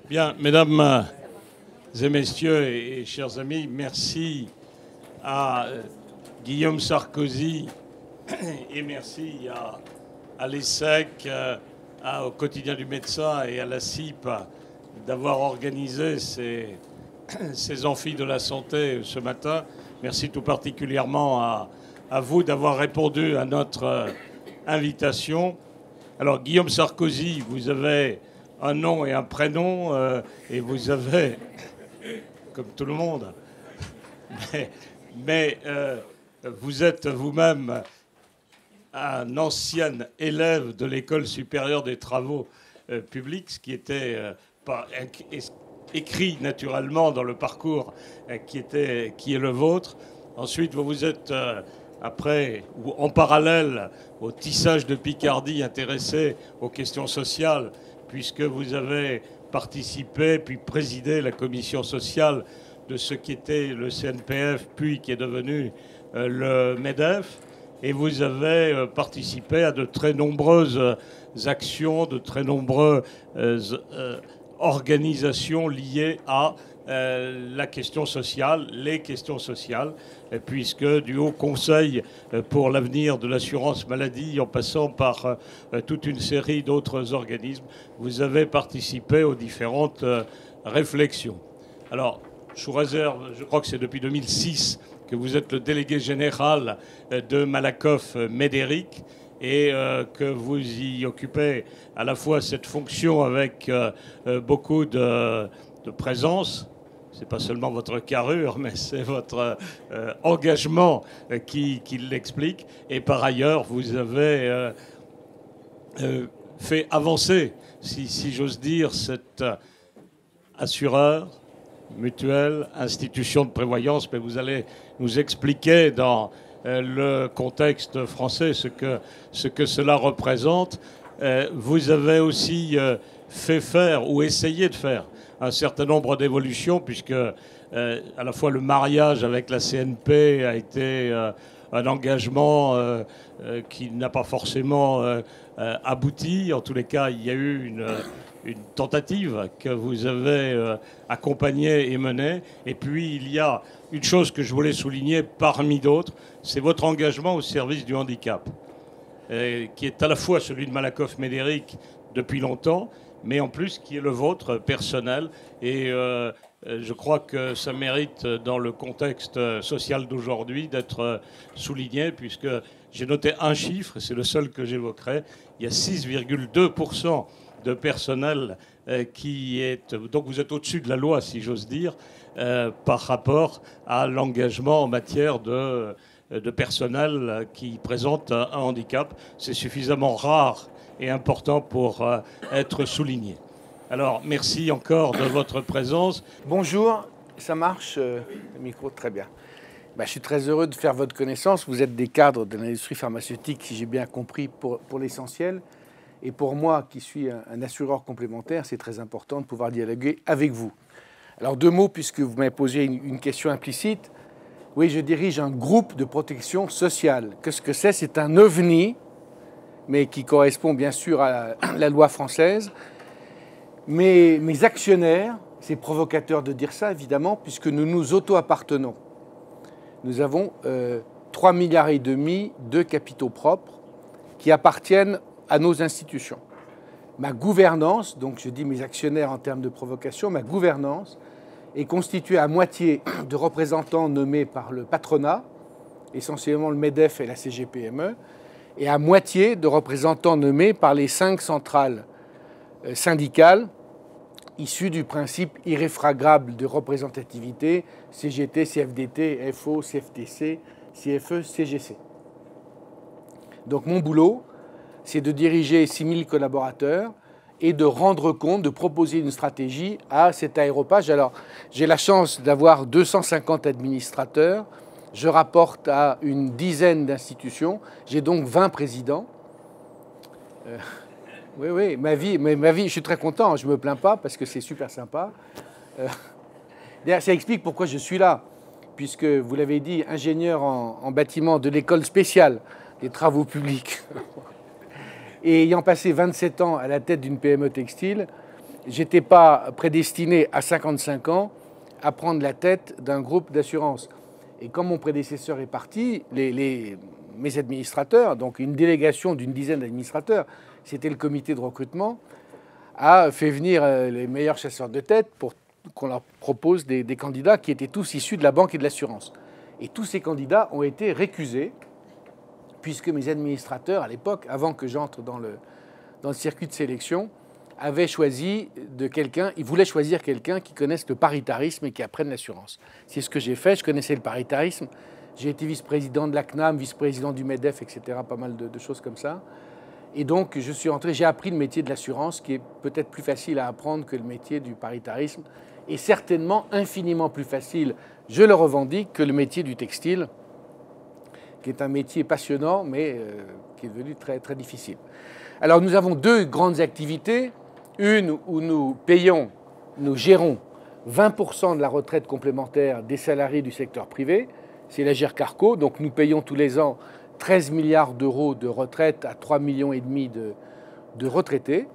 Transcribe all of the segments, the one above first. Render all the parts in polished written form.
Bien, mesdames et messieurs et chers amis, merci à Guillaume Sarkozy et merci à l'ESSEC, au Quotidien du médecin et à la CIP d'avoir organisé ces amphis de la santé ce matin. Merci tout particulièrement à vous d'avoir répondu à notre invitation. Alors, Guillaume Sarkozy, vous avez un nom et un prénom, et vous avez, comme tout le monde, mais vous êtes vous-même un ancien élève de l'École supérieure des travaux publics, ce qui était écrit naturellement dans le parcours qui est le vôtre. Ensuite, vous vous êtes, après ou en parallèle au tissage de Picardie, intéressé aux questions sociales, puisque vous avez participé puis présidé la commission sociale de ce qui était le CNPF, puis qui est devenu le MEDEF. Et vous avez participé à de très nombreuses actions, de très nombreuses organisations liées à la question sociale, les questions sociales, puisque du Haut Conseil pour l'avenir de l'assurance maladie, en passant par toute une série d'autres organismes, vous avez participé aux différentes réflexions. Alors, je vous réserve, je crois que c'est depuis 2006 que vous êtes le délégué général de Malakoff Médéric et que vous y occupez à la fois cette fonction avec beaucoup de présence. C'est pas seulement votre carrure, mais c'est votre engagement qui l'explique. Et par ailleurs, vous avez fait avancer, si j'ose dire, cet assureur, mutuelle, institution de prévoyance. Mais vous allez nous expliquer dans le contexte français ce que cela représente. Vous avez aussi fait faire ou essayé de faire un certain nombre d'évolutions, puisque à la fois le mariage avec la CNP a été un engagement qui n'a pas forcément abouti. En tous les cas, il y a eu une tentative que vous avez accompagnée et menée. Et puis, il y a une chose que je voulais souligner parmi d'autres, c'est votre engagement au service du handicap, qui est à la fois celui de Malakoff Médéric depuis longtemps, mais en plus qui est le vôtre personnel. Et je crois que ça mérite, dans le contexte social d'aujourd'hui, d'être souligné, puisque j'ai noté un chiffre, c'est le seul que j'évoquerai. Il y a 6,2% de personnel qui est... Donc vous êtes au-dessus de la loi, si j'ose dire, par rapport à l'engagement en matière de personnel qui présente un handicap. C'est suffisamment rare et important pour être souligné. Alors, merci encore de votre présence. Bonjour, ça marche, le micro, très bien. Je suis très heureux de faire votre connaissance. Vous êtes des cadres de l'industrie pharmaceutique, si j'ai bien compris, pour l'essentiel. Et pour moi, qui suis un assureur complémentaire, c'est très important de pouvoir dialoguer avec vous. Alors, deux mots, puisque vous m'avez posé une question implicite. Oui, je dirige un groupe de protection sociale. Qu'est-ce que c'est? C'est un ovni, mais qui correspond bien sûr à la loi française. Mes actionnaires, c'est provocateur de dire ça évidemment, puisque nous nous auto-appartenons. Nous avons 3,5 milliards de capitaux propres qui appartiennent à nos institutions. Ma gouvernance, donc je dis mes actionnaires en termes de provocation, ma gouvernance est constituée à moitié de représentants nommés par le patronat, essentiellement le MEDEF et la CGPME, et à moitié de représentants nommés par les 5 centrales syndicales issues du principe irréfragable de représentativité, CGT, CFDT, FO, CFTC, CFE, CGC. Donc mon boulot, c'est de diriger 6000 collaborateurs et de rendre compte, de proposer une stratégie à cet aéropage. Alors, j'ai la chance d'avoir 250 administrateurs. Je rapporte à une dizaine d'institutions. J'ai donc 20 présidents. Oui, ma vie, je suis très content. Je ne me plains pas parce que c'est super sympa. D'ailleurs, ça explique pourquoi je suis là. Puisque, vous l'avez dit, ingénieur en bâtiment de l'école spéciale des travaux publics. Et ayant passé 27 ans à la tête d'une PME textile, j'étais pas prédestiné à 55 ans à prendre la tête d'un groupe d'assurance. Et quand mon prédécesseur est parti, mes administrateurs, donc une délégation d'une dizaine d'administrateurs, c'était le comité de recrutement, a fait venir les meilleurs chasseurs de tête pour qu'on leur propose des candidats qui étaient tous issus de la banque et de l'assurance. Et tous ces candidats ont été récusés, puisque mes administrateurs, à l'époque, avant que j'entre dans le circuit de sélection, avaient choisi ils voulaient choisir quelqu'un qui connaisse le paritarisme et qui apprenne l'assurance. C'est ce que j'ai fait, je connaissais le paritarisme. J'ai été vice-président de la CNAM, vice-président du MEDEF, etc., pas mal de choses comme ça. Et donc, je suis entré, j'ai appris le métier de l'assurance, qui est peut-être plus facile à apprendre que le métier du paritarisme, et certainement infiniment plus facile, je le revendique, que le métier du textile, qui est un métier passionnant, mais qui est devenu très, très difficile. Alors, nous avons deux grandes activités. Une où nous gérons 20% de la retraite complémentaire des salariés du secteur privé. C'est l'Agir Carco. Donc, nous payons tous les ans 13 milliards d'euros de retraite à 3,5 millions de retraités.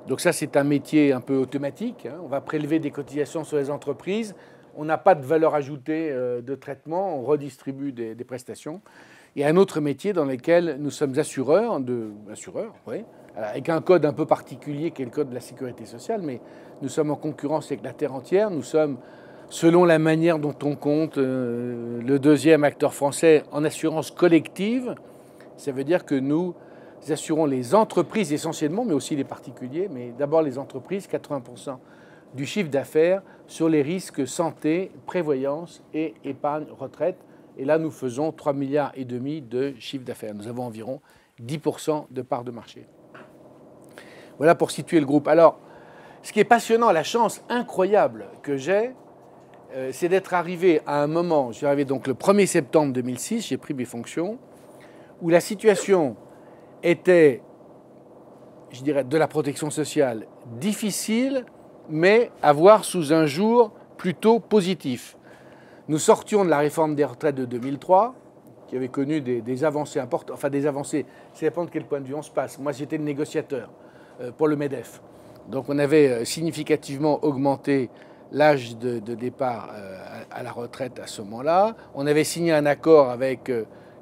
Donc ça, c'est un métier un peu automatique. On va prélever des cotisations sur les entreprises. On n'a pas de valeur ajoutée de traitement. On redistribue des prestations. Il y a un autre métier dans lequel nous sommes assureurs, oui, avec un code un peu particulier qui est le code de la sécurité sociale, mais nous sommes en concurrence avec la terre entière. Nous sommes, selon la manière dont on compte, le deuxième acteur français en assurance collective. Ça veut dire que nous assurons les entreprises essentiellement, mais aussi les particuliers, mais d'abord les entreprises, 80% du chiffre d'affaires sur les risques santé, prévoyance et épargne retraite. Et là, nous faisons 3,5 milliards de chiffre d'affaires. Nous avons environ 10% de part de marché. Voilà pour situer le groupe. Alors, ce qui est passionnant, la chance incroyable que j'ai, c'est d'être arrivé à un moment, je suis arrivé donc le 1er septembre 2006, j'ai pris mes fonctions, où la situation était, je dirais, de la protection sociale difficile, mais à voir sous un jour plutôt positif. Nous sortions de la réforme des retraites de 2003, qui avait connu des avancées importantes, enfin des avancées, ça dépend de quel point de vue on se passe. Moi, j'étais le négociateur pour le MEDEF. Donc on avait significativement augmenté l'âge de départ à la retraite à ce moment-là. On avait signé un accord avec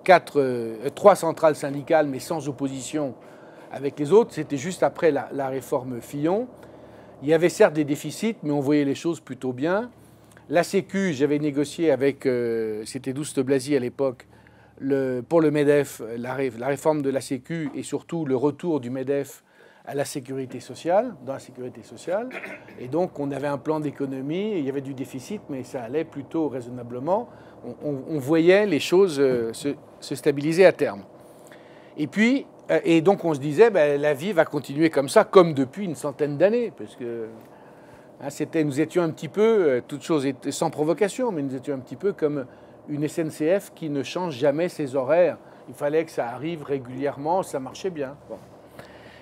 3 centrales syndicales, mais sans opposition avec les autres. C'était juste après la réforme Fillon. Il y avait certes des déficits, mais on voyait les choses plutôt bien. La Sécu, j'avais négocié avec, c'était Douste Blazy à l'époque, pour le MEDEF, la réforme de la Sécu et surtout le retour du MEDEF à la sécurité sociale, dans la sécurité sociale. Et donc, on avait un plan d'économie, il y avait du déficit, mais ça allait plutôt raisonnablement. On voyait les choses se stabiliser à terme. Et puis, et donc, on se disait, la vie va continuer comme ça, comme depuis une centaine d'années, parce que nous étions un petit peu, toute chose était sans provocation, mais nous étions un petit peu comme une SNCF qui ne change jamais ses horaires. Il fallait que ça arrive régulièrement, ça marchait bien. Bon.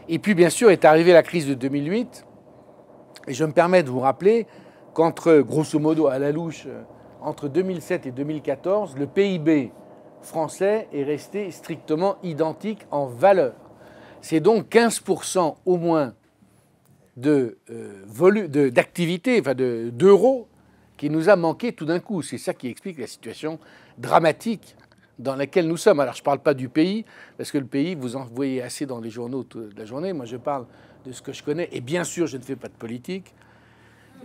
Et puis, bien sûr, est arrivée la crise de 2008. Et je me permets de vous rappeler qu'entre, grosso modo, à la louche, entre 2007 et 2014, le PIB français est resté strictement identique en valeur. C'est donc 15% au moins d'activité, enfin d'euros, qui nous a manqué tout d'un coup. C'est ça qui explique la situation dramatique dans laquelle nous sommes. Alors, je ne parle pas du pays, parce que le pays, vous en voyez assez dans les journaux toute la journée. Moi, je parle de ce que je connais. Et bien sûr, je ne fais pas de politique.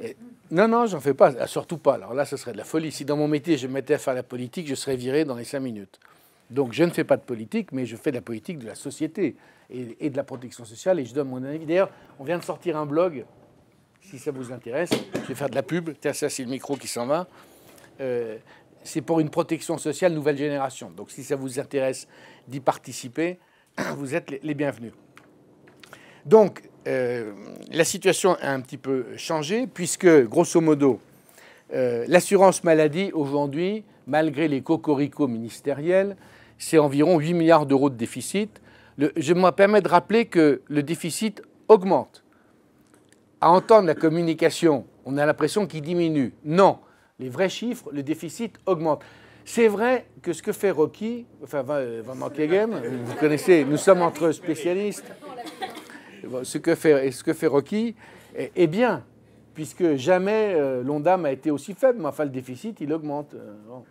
Et non, j'en fais pas, surtout pas. Alors là, ce serait de la folie. Si dans mon métier, je me mettais à faire la politique, je serais viré dans les 5 minutes. Donc, je ne fais pas de politique, mais je fais de la politique de la société et de la protection sociale. Et je donne mon avis. D'ailleurs, on vient de sortir un blog, si ça vous intéresse. Je vais faire de la pub. Tiens, ça, c'est le micro qui s'en va. C'est pour une protection sociale nouvelle génération. Donc, si ça vous intéresse d'y participer, vous êtes les bienvenus. Donc, la situation a un petit peu changé, puisque, grosso modo, l'assurance maladie, aujourd'hui, malgré les cocoricots ministériels, c'est environ 8 milliards d'euros de déficit. Je me permets de rappeler que le déficit augmente. À entendre la communication, on a l'impression qu'il diminue. Non. Les vrais chiffres, le déficit augmente. C'est vrai que ce que fait Rocky, enfin Van Mankegem, vous connaissez, nous sommes entre spécialistes, ce que fait Rocky, est bien, puisque jamais l'ONDAM a été aussi faible, mais enfin le déficit, il augmente. Bon.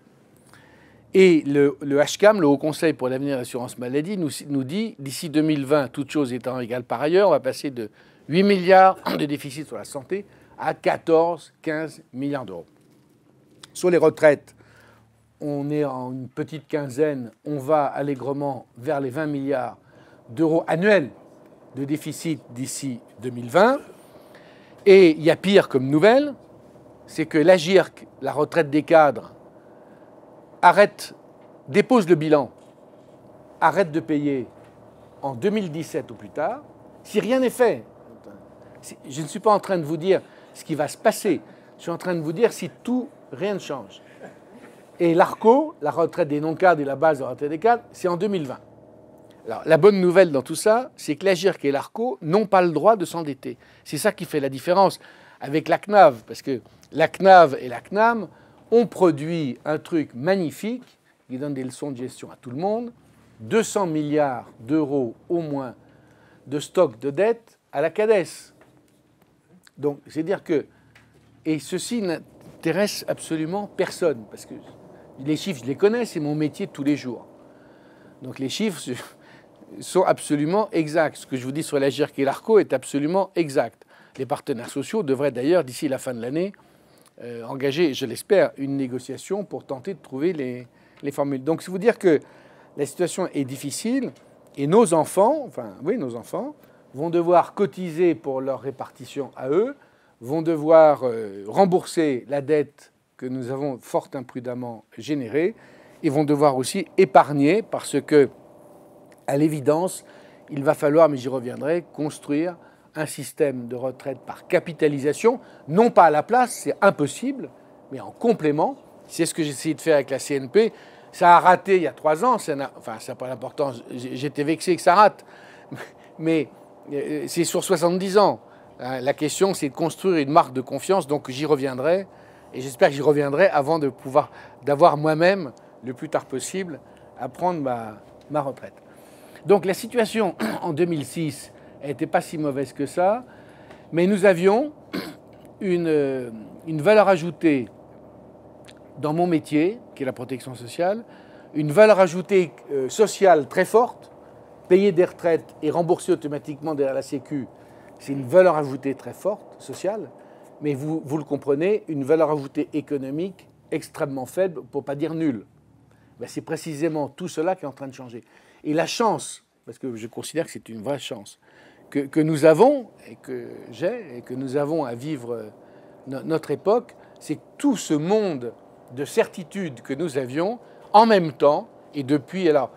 Et le HCAM, le Haut Conseil pour l'avenir de l'assurance maladie, nous dit, d'ici 2020, toutes choses étant égales par ailleurs, on va passer de 8 milliards de déficit sur la santé à 14-15 milliards d'euros. Sur les retraites, on est en une petite quinzaine, on va allègrement vers les 20 milliards d'euros annuels de déficit d'ici 2020. Et il y a pire comme nouvelle, c'est que l'AGIRC, la retraite des cadres, dépose le bilan, arrête de payer en 2017 ou plus tard, si rien n'est fait. Je ne suis pas en train de vous dire ce qui va se passer, je suis en train de vous dire si rien ne change. Et l'ARCO, la retraite des non-cadres et la base de la retraite des cadres, c'est en 2020. Alors, la bonne nouvelle dans tout ça, c'est que l'AGIRC et l'ARCO n'ont pas le droit de s'endetter. C'est ça qui fait la différence avec la CNAV, parce que la CNAV et la CNAM ont produit un truc magnifique qui donne des leçons de gestion à tout le monde, 200 milliards d'euros au moins de stock de dette à la CADES. Donc, c'est-à-dire que, et ceci n'intéresse absolument personne, parce que les chiffres, je les connais, c'est mon métier de tous les jours. Donc les chiffres sont absolument exacts. Ce que je vous dis sur l'AGIRC et l'ARCO est absolument exact. Les partenaires sociaux devraient d'ailleurs, d'ici la fin de l'année, engager, je l'espère, une négociation pour tenter de trouver les formules. Donc c'est vous dire que la situation est difficile et nos enfants, vont devoir cotiser pour leur répartition à eux, vont devoir rembourser la dette que nous avons fort imprudemment générée et vont devoir aussi épargner parce que, à l'évidence, il va falloir, mais j'y reviendrai, construire un système de retraite par capitalisation, non pas à la place, c'est impossible, mais en complément. C'est ce que j'ai essayé de faire avec la CNP. Ça a raté il y a 3 ans, ça n'a pas d'importance, j'étais vexé que ça rate, mais c'est sur 70 ans. La question, c'est de construire une marque de confiance, donc j'y reviendrai, et j'espère que j'y reviendrai avant d'avoir moi-même, le plus tard possible, à prendre ma retraite. Donc la situation en 2006 n'était pas si mauvaise que ça, mais nous avions une valeur ajoutée dans mon métier, qui est la protection sociale, une valeur ajoutée sociale très forte, payer des retraites et rembourser automatiquement derrière la Sécu, c'est une valeur ajoutée très forte, sociale, mais vous le comprenez, une valeur ajoutée économique extrêmement faible, pour ne pas dire nulle. Ben, c'est précisément tout cela qui est en train de changer. Et la chance, parce que je considère que c'est une vraie chance, que nous avons, et que j'ai, et que nous avons à vivre notre époque, c'est que tout ce monde de certitude que nous avions, en même temps, et depuis, alors,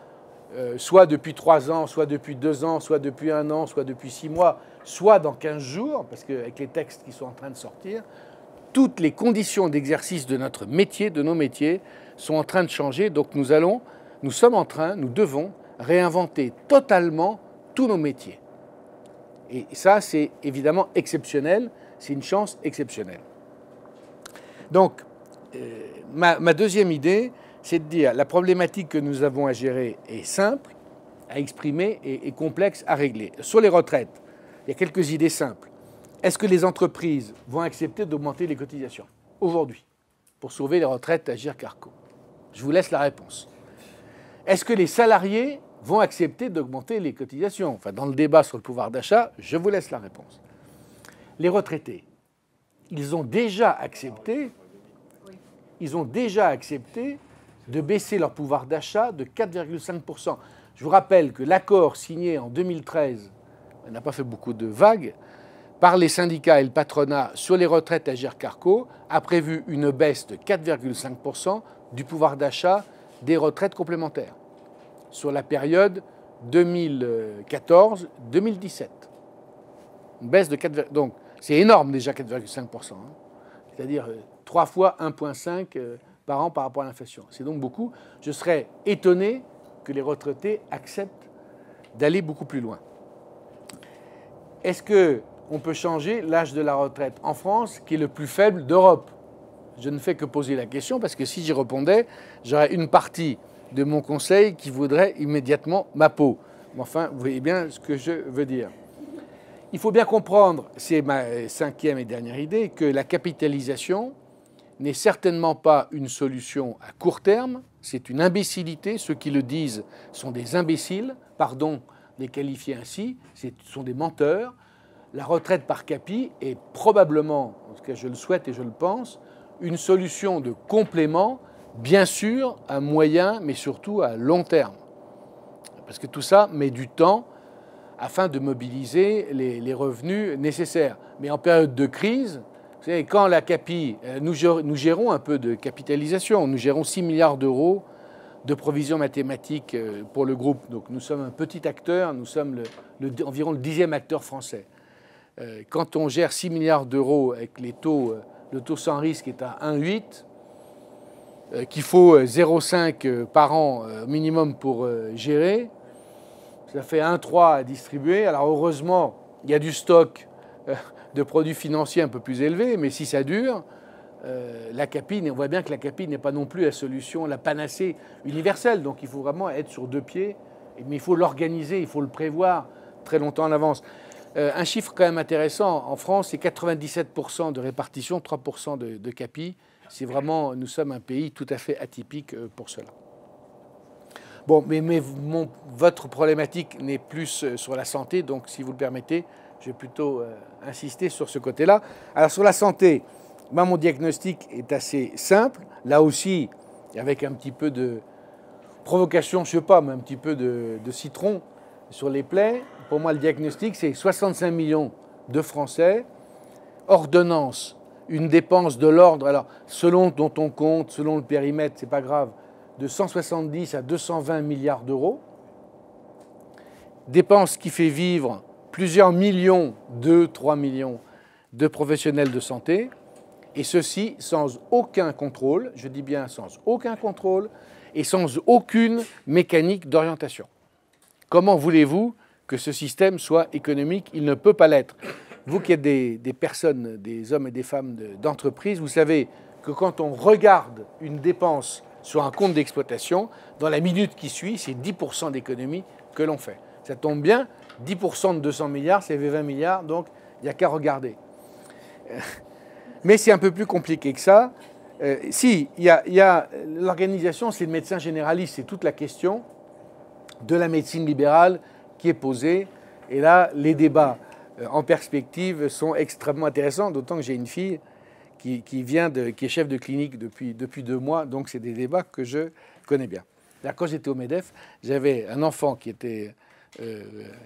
soit depuis 3 ans, soit depuis 2 ans, soit depuis 1 an, soit depuis 6 mois, soit dans 15 jours, parce qu'avec les textes qui sont en train de sortir, toutes les conditions d'exercice de notre métier, de nos métiers, sont en train de changer. Donc nous devons réinventer totalement tous nos métiers. Et ça, c'est évidemment exceptionnel, c'est une chance exceptionnelle. Donc, ma deuxième idée, c'est de dire la problématique que nous avons à gérer est simple à exprimer et complexe à régler. Sur les retraites, il y a quelques idées simples. Est-ce que les entreprises vont accepter d'augmenter les cotisations aujourd'hui pour sauver les retraites à AGIRC-ARCO? Je vous laisse la réponse. Est-ce que les salariés vont accepter d'augmenter les cotisations? Enfin, dans le débat sur le pouvoir d'achat, je vous laisse la réponse. Les retraités, ils ont déjà accepté de baisser leur pouvoir d'achat de 4,5%. Je vous rappelle que l'accord signé en 2013 n'a pas fait beaucoup de vagues, par les syndicats et le patronat sur les retraites à AGIRC-ARCO a prévu une baisse de 4,5% du pouvoir d'achat des retraites complémentaires sur la période 2014-2017. Une baisse de 4, donc c'est énorme déjà 4,5%, hein. C'est-à-dire 3 fois 1,5 par an par rapport à l'inflation. C'est donc beaucoup. Je serais étonné que les retraités acceptent d'aller beaucoup plus loin. Est-ce qu'on peut changer l'âge de la retraite en France, qui est le plus faible d'Europe? Je ne fais que poser la question, parce que si j'y répondais, j'aurais une partie de mon conseil qui voudrait immédiatement ma peau. Mais enfin, vous voyez bien ce que je veux dire. il faut bien comprendre, c'est ma cinquième et dernière idée, que la capitalisation n'est certainement pas une solution à court terme, c'est une imbécilité. Ceux qui le disent sont des imbéciles, pardon de les qualifier ainsi, ce sont des menteurs. La retraite par capi est probablement, en tout cas je le souhaite et je le pense, une solution de complément, bien sûr, à moyen, mais surtout à long terme. Parce que tout ça met du temps afin de mobiliser les revenus nécessaires. Mais en période de crise, vous savez, quand la CAPI, nous gérons un peu de capitalisation, nous gérons 6 milliards d'euros de provisions mathématiques pour le groupe. Donc nous sommes un petit acteur, nous sommes environ le 10e acteur français. Quand on gère 6 milliards d'euros avec les taux, le taux sans risque est à 1,8, qu'il faut 0,5 par an minimum pour gérer, ça fait 1,3 à distribuer. Alors heureusement, il y a du stock de produits financiers un peu plus élevé, mais si ça dure, la CAPI, on voit bien que la CAPI n'est pas non plus la solution, la panacée universelle. Donc il faut vraiment être sur deux pieds, mais il faut l'organiser, il faut le prévoir très longtemps en avance. Un chiffre quand même intéressant, en France, c'est 97% de répartition, 3% de CAPI. C'est vraiment, nous sommes un pays tout à fait atypique pour cela. Bon, mais votre problématique n'est plus sur la santé, donc si vous le permettez, je vais plutôt insister sur ce côté-là. Alors sur la santé, ben, mon diagnostic est assez simple. Là aussi, avec un petit peu de provocation, je ne sais pas, mais un petit peu de citron sur les plaies. Pour moi, le diagnostic, c'est 65 millions de Français, ordonnance, une dépense de l'ordre, alors selon dont on compte, selon le périmètre, c'est pas grave, de 170 à 220 milliards d'euros. Dépense qui fait vivre plusieurs millions, 2-3 millions de professionnels de santé, et ceci sans aucun contrôle, je dis bien sans aucun contrôle, et sans aucune mécanique d'orientation. Comment voulez-vous que ce système soit économique? Il ne peut pas l'être. Vous qui êtes des personnes, des hommes et des femmes d'entreprise, vous savez que quand on regarde une dépense sur un compte d'exploitation, dans la minute qui suit, c'est 10% d'économie que l'on fait. Ça tombe bien, 10% de 200 milliards, c'est 20 milliards, donc il n'y a qu'à regarder. Mais c'est un peu plus compliqué que ça. Si, il y a l'organisation, c'est le médecin généraliste, c'est toute la question de la médecine libérale qui est posée. Et là, les débats en perspective sont extrêmement intéressants, d'autant que j'ai une fille qui est chef de clinique depuis 2 mois, donc c'est des débats que je connais bien. Là, quand j'étais au MEDEF, j'avais un enfant qui était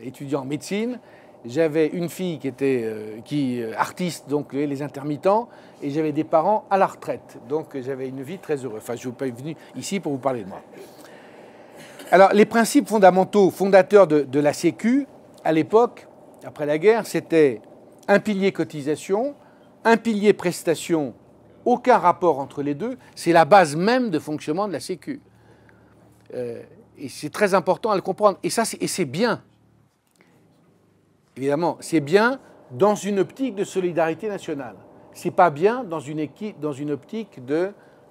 étudiant en médecine, j'avais une fille qui était artiste, donc les intermittents, et j'avais des parents à la retraite. Donc j'avais une vie très heureuse. Enfin, je ne suis pas venu ici pour vous parler de moi. Alors, les principes fondamentaux, fondateurs de la Sécu, à l'époque, après la guerre, c'était un pilier cotisation, un pilier prestation, aucun rapport entre les deux. C'est la base même de fonctionnement de la Sécu. Et c'est très important à le comprendre. Et c'est bien. Évidemment, c'est bien dans une optique de solidarité nationale. Ce n'est pas bien dans une optique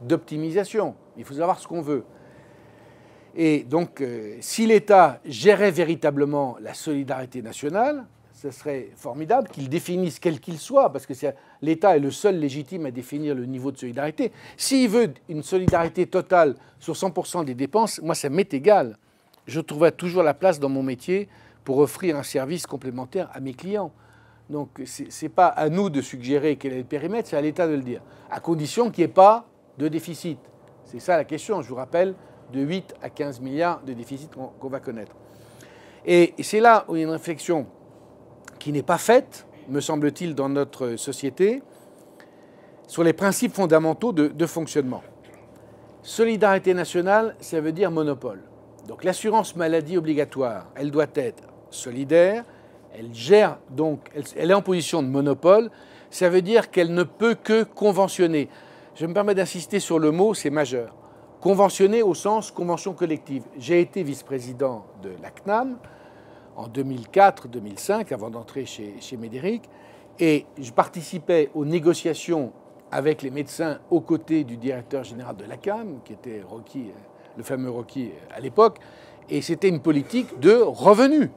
d'optimisation. Il faut savoir ce qu'on veut. Et donc, si l'État gérait véritablement la solidarité nationale, ce serait formidable qu'il définisse quel qu'il soit, parce que l'État est le seul légitime à définir le niveau de solidarité. S'il veut une solidarité totale sur 100% des dépenses, moi, ça m'est égal. Je trouverai toujours la place dans mon métier pour offrir un service complémentaire à mes clients. Donc, ce n'est pas à nous de suggérer quel est le périmètre, c'est à l'État de le dire, à condition qu'il n'y ait pas de déficit. C'est ça la question, je vous rappelle, de 8 à 15 milliards de déficit qu'on va connaître. Et c'est là où il y a une réflexion qui n'est pas faite, me semble-t-il, dans notre société, sur les principes fondamentaux de fonctionnement. Solidarité nationale, ça veut dire monopole. Donc l'assurance maladie obligatoire, elle doit être solidaire, elle gère donc, elle est en position de monopole, ça veut dire qu'elle ne peut que conventionner. Je me permets d'insister sur le mot, c'est majeur. Conventionner au sens convention collective. J'ai été vice-président de la CNAM en 2004-2005, avant d'entrer chez Médéric, et je participais aux négociations avec les médecins aux côtés du directeur général de la CAM, qui était Rocky, le fameux Rocky à l'époque, et c'était une politique de revenus.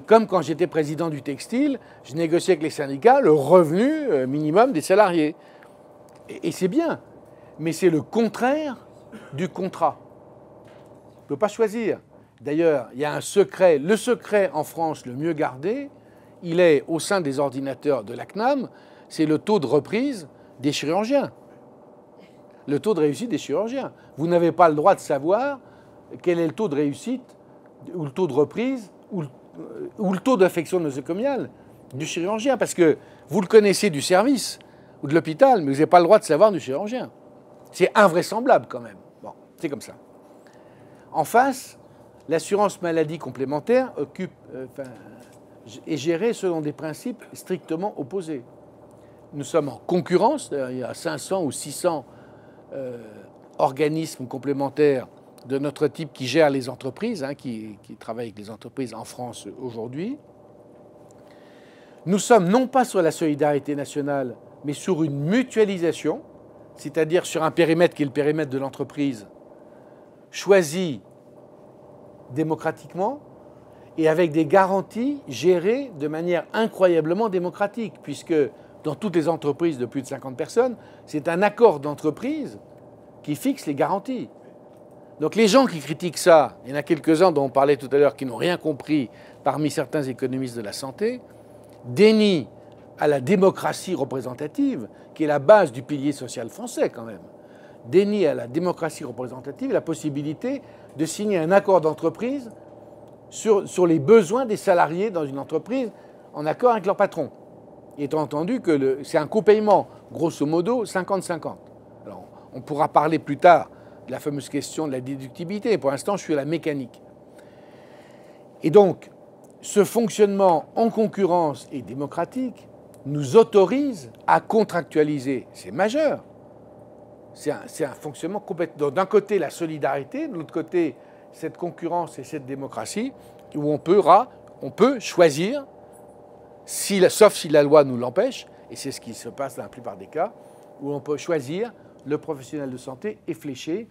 Comme quand j'étais président du textile, je négociais avec les syndicats le revenu minimum des salariés. Et c'est bien, mais c'est le contraire du contrat. On ne peut pas choisir. D'ailleurs, il y a un secret. Le secret en France le mieux gardé, il est au sein des ordinateurs de la CNAM, c'est le taux de reprise des chirurgiens. Le taux de réussite des chirurgiens. Vous n'avez pas le droit de savoir quel est le taux de réussite ou le taux de reprise ou le taux d'infection nosocomiale du chirurgien, parce que vous le connaissez du service ou de l'hôpital, mais vous n'avez pas le droit de savoir du chirurgien. C'est invraisemblable quand même. Bon, c'est comme ça. En face, l'assurance maladie complémentaire est gérée selon des principes strictement opposés. Nous sommes en concurrence, il y a 500 ou 600 organismes complémentaires de notre type qui gèrent les entreprises, qui travaillent avec les entreprises en France aujourd'hui. Nous sommes non pas sur la solidarité nationale, mais sur une mutualisation, c'est-à-dire sur un périmètre qui est le périmètre de l'entreprise, choisi démocratiquement et avec des garanties gérées de manière incroyablement démocratique, puisque dans toutes les entreprises de plus de 50 personnes, c'est un accord d'entreprise qui fixe les garanties. Donc les gens qui critiquent ça, il y en a quelques-uns dont on parlait tout à l'heure qui n'ont rien compris parmi certains économistes de la santé, dénient à la démocratie représentative, qui est la base du pilier social français quand même, dénient à la démocratie représentative la possibilité de signer un accord d'entreprise sur les besoins des salariés dans une entreprise en accord avec leur patron. Étant entendu que c'est un copaiement, grosso modo, 50-50. Alors, on pourra parler plus tard de la fameuse question de la déductibilité. Pour l'instant, je suis à la mécanique. Et donc, ce fonctionnement en concurrence et démocratique nous autorise à contractualiser. C'est majeur. C'est un fonctionnement complètement... D'un côté, la solidarité, de l'autre côté, cette concurrence et cette démocratie, où on peut choisir, sauf si la loi nous l'empêche, et c'est ce qui se passe dans la plupart des cas, où on peut choisir le professionnel de santé est fléché,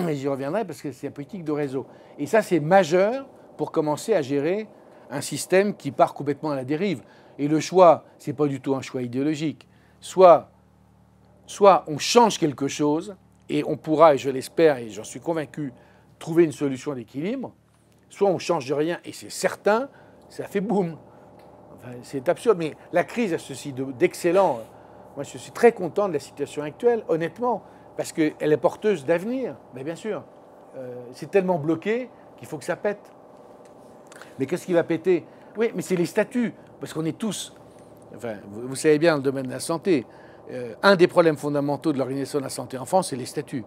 mais j'y reviendrai parce que c'est la politique de réseau. Et ça, c'est majeur pour commencer à gérer un système qui part complètement à la dérive. Et le choix, ce n'est pas du tout un choix idéologique. Soit on change quelque chose, et on pourra, et je l'espère, et j'en suis convaincu, trouver une solution d'équilibre, soit on change de rien, et c'est certain, ça fait boum. Enfin, c'est absurde, mais la crise a ceci d'excellent. Moi, je suis très content de la situation actuelle, honnêtement, parce qu'elle est porteuse d'avenir. Mais bien sûr, c'est tellement bloqué qu'il faut que ça pète. Mais qu'est-ce qui va péter? Oui, mais c'est les statuts, parce qu'on est tous... Enfin, vous savez bien, dans le domaine de la santé, un des problèmes fondamentaux de l'organisation de la santé en France, c'est les statuts.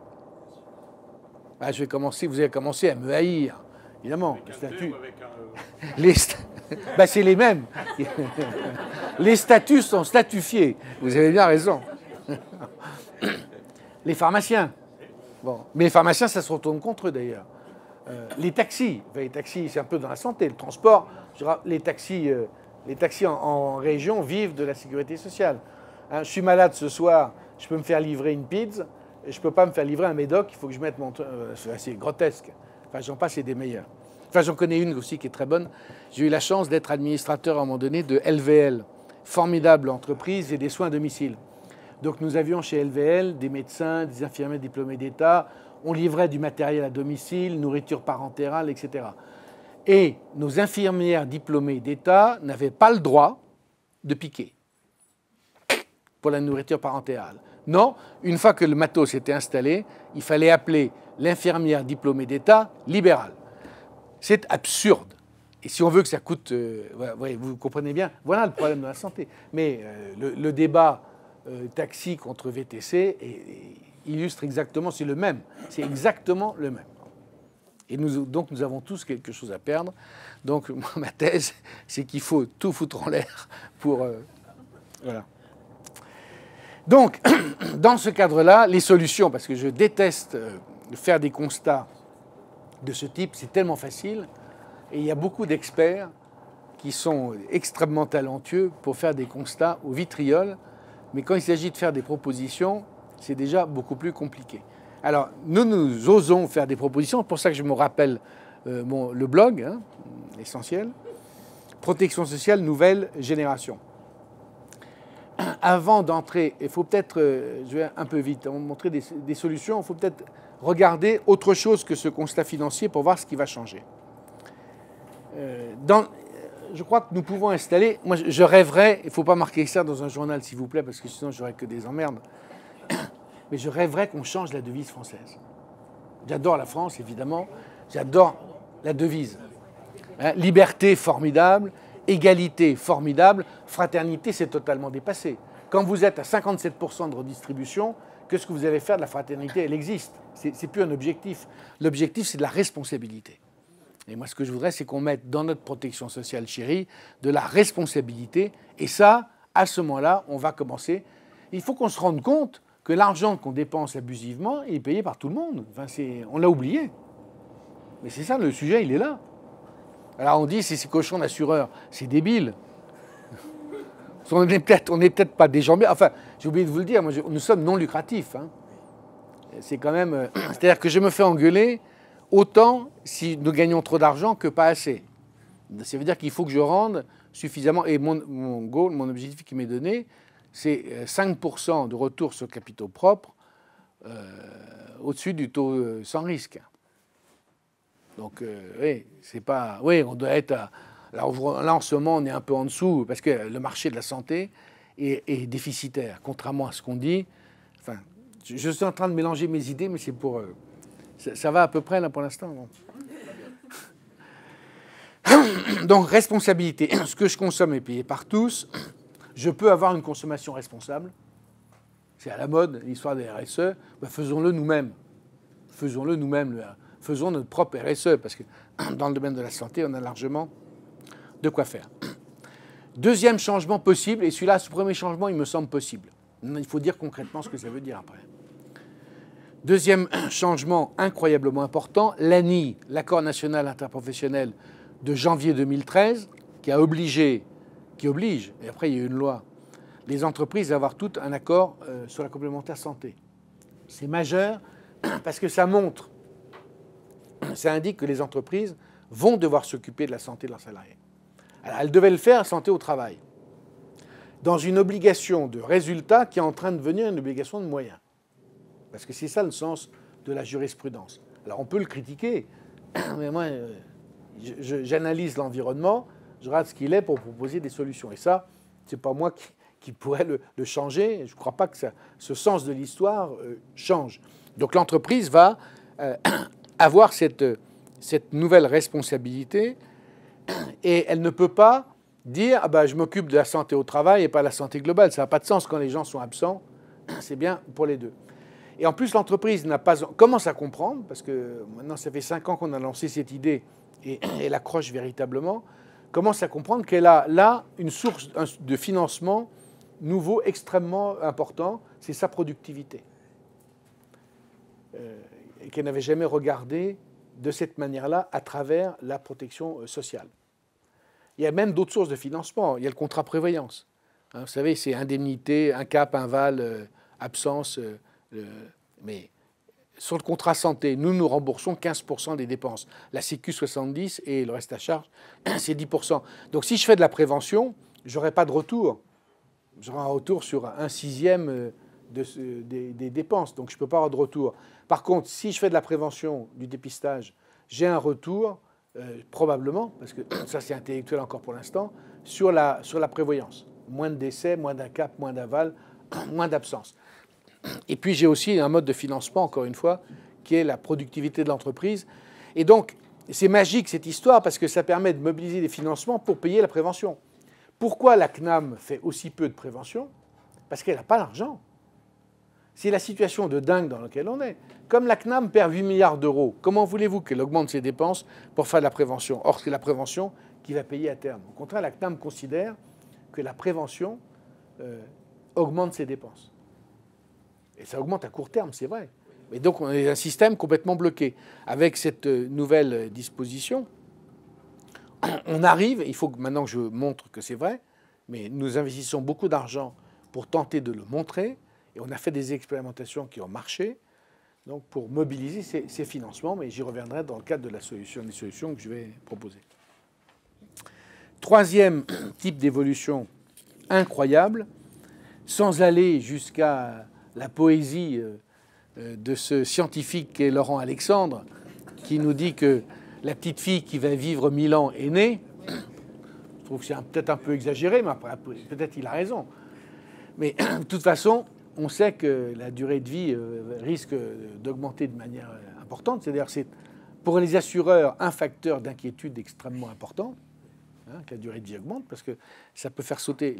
Ah, vous allez commencer à me haïr, évidemment. Les statuts... c'est les mêmes. Les statuts sont statufiés. Vous avez bien raison. Les pharmaciens. Bon. Mais les pharmaciens, ça se retourne contre eux, d'ailleurs. Les taxis, c'est un peu dans la santé. Le transport, les taxis en région vivent de la sécurité sociale. Je suis malade ce soir, je peux me faire livrer une pizza, et je ne peux pas me faire livrer un médoc, il faut que je mette mon... c'est grotesque. Enfin, j'en passe, c'est des meilleurs. Enfin, j'en connais une aussi qui est très bonne. J'ai eu la chance d'être administrateur à un moment donné de LVL, formidable entreprise et des soins à domicile. Donc nous avions chez LVL des médecins, des infirmiers diplômés d'État, on livrait du matériel à domicile, nourriture parentérale, etc. Et nos infirmières diplômées d'État n'avaient pas le droit de piquer pour la nourriture parentérale. Non, une fois que le matos était installé, il fallait appeler l'infirmière diplômée d'État libérale. C'est absurde. Et si on veut que ça coûte... vous comprenez bien, voilà le problème de la santé. Mais le débat taxi contre VTC illustre exactement, c'est le même. C'est exactement le même. Et donc nous avons tous quelque chose à perdre. Donc moi, ma thèse, c'est qu'il faut tout foutre en l'air pour... voilà. Donc, dans ce cadre-là, les solutions, parce que je déteste faire des constats de ce type, c'est tellement facile, et il y a beaucoup d'experts qui sont extrêmement talentueux pour faire des constats au vitriol, mais quand il s'agit de faire des propositions, c'est déjà beaucoup plus compliqué. Alors, nous osons faire des propositions, c'est pour ça que je me rappelle le blog, essentiel, protection sociale nouvelle génération. Avant d'entrer, il faut peut-être, je vais un peu vite, on va montrer des solutions, il faut peut-être regarder autre chose que ce constat financier pour voir ce qui va changer. Je crois que nous pouvons installer, moi je rêverais, il ne faut pas marquer ça dans un journal s'il vous plaît, parce que sinon j'aurais que des emmerdes, mais je rêverais qu'on change la devise française. J'adore la France, évidemment, j'adore la devise. Hein, liberté, formidable. Égalité, formidable. Fraternité, c'est totalement dépassé. Quand vous êtes à 57% de redistribution, qu'est-ce que vous allez faire de la fraternité? Elle existe. C'est plus un objectif. L'objectif, c'est de la responsabilité. Et moi, ce que je voudrais, c'est qu'on mette dans notre protection sociale chérie de la responsabilité. Et ça, à ce moment-là, on va commencer. Il faut qu'on se rende compte que l'argent qu'on dépense abusivement est payé par tout le monde. Enfin, on l'a oublié. Mais c'est ça, le sujet, il est là. Alors on dit, c'est ces cochons d'assureurs. C'est débile. On n'est peut-être pas des gens bien. Enfin, j'ai oublié de vous le dire, moi, nous sommes non lucratifs. Hein. C'est quand même... C'est-à-dire que je me fais engueuler autant si nous gagnons trop d'argent que pas assez. Ça veut dire qu'il faut que je rende suffisamment. Et mon goal, mon objectif qui m'est donné, c'est 5% de retour sur capitaux propres au-dessus du taux sans risque. Donc, oui, c'est pas... Oui, on doit être... Alors là, en ce moment, on est un peu en dessous, parce que le marché de la santé est déficitaire, contrairement à ce qu'on dit. Enfin, je suis en train de mélanger mes idées, mais c'est pour... ça va à peu près, là, pour l'instant. Bon. Donc, responsabilité. Ce que je consomme est payé par tous. Je peux avoir une consommation responsable. C'est à la mode, l'histoire des RSE. Ben, faisons-le nous-mêmes. Faisons-le nous-mêmes. Faisons notre propre RSE, parce que dans le domaine de la santé, on a largement de quoi faire. Deuxième changement possible, et celui-là, ce premier changement, il me semble possible. Il faut dire concrètement ce que ça veut dire après. Deuxième changement incroyablement important, l'ANI, l'accord national interprofessionnel de janvier 2013, qui oblige, et après il y a eu une loi, les entreprises à avoir tout un accord sur la complémentaire santé. C'est majeur parce que ça montre, ça indique que les entreprises vont devoir s'occuper de la santé de leurs salariés. Alors, elles devaient le faire, santé au travail, dans une obligation de résultat qui est en train de devenir une obligation de moyens. Parce que c'est ça le sens de la jurisprudence. Alors on peut le critiquer, mais moi, j'analyse l'environnement, je regarde ce qu'il est pour proposer des solutions. Et ça, ce n'est pas moi qui pourrais le changer. Je ne crois pas que ce sens de l'histoire change. Donc l'entreprise va avoir cette nouvelle responsabilité et elle ne peut pas dire « ah ben, je m'occupe de la santé au travail et pas de la santé globale ». Ça n'a pas de sens quand les gens sont absents. C'est bien pour les deux. Et en plus, l'entreprise commence à comprendre, parce que maintenant, ça fait 5 ans qu'on a lancé cette idée et elle accroche véritablement, commence à comprendre qu'elle a là une source de financement nouveau extrêmement important, c'est sa productivité. Et qu'elle n'avait jamais regardé de cette manière-là à travers la protection sociale. Il y a même d'autres sources de financement. Il y a le contrat prévoyance. Hein, vous savez, c'est indemnité, un cap, un val, absence. Mais sur le contrat santé, nous remboursons 15% des dépenses. La Sécu 70% et le reste à charge, c'est 10%. Donc si je fais de la prévention, je n'aurai pas de retour. J'aurai un retour sur 1/6 des dépenses. Donc je ne peux pas avoir de retour. Par contre, si je fais de la prévention, du dépistage, j'ai un retour, probablement, parce que ça c'est intellectuel encore pour l'instant, sur la prévoyance. Moins de décès, moins d'un cap, moins d'aval, moins d'absence. Et puis j'ai aussi un mode de financement, encore une fois, qui est la productivité de l'entreprise. Et donc, c'est magique cette histoire parce que ça permet de mobiliser des financements pour payer la prévention. Pourquoi la CNAM fait aussi peu de prévention? Parce qu'elle n'a pas l'argent. C'est la situation de dingue dans laquelle on est. Comme la CNAM perd 8 milliards d'euros, comment voulez-vous qu'elle augmente ses dépenses pour faire de la prévention? Or, c'est la prévention qui va payer à terme. Au contraire, la CNAM considère que la prévention augmente ses dépenses. Et ça augmente à court terme, c'est vrai. Et donc, on est un système complètement bloqué. Avec cette nouvelle disposition, on arrive, il faut que maintenant que je montre que c'est vrai, mais nous investissons beaucoup d'argent pour tenter de le montrer, et on a fait des expérimentations qui ont marché, donc pour mobiliser ces financements, mais j'y reviendrai dans le cadre de des solutions que je vais proposer. troisième type d'évolution incroyable, sans aller jusqu'à la poésie de ce scientifique qu'est Laurent Alexandre, qui nous dit que la petite fille qui va vivre 1000 ans est née. Je trouve que c'est peut-être un peu exagéré, mais après, peut-être il a raison. Mais de toute façon, on sait que la durée de vie risque d'augmenter de manière importante. C'est-à-dire que c'est pour les assureurs un facteur d'inquiétude extrêmement important, que la durée de vie augmente, parce que ça peut faire sauter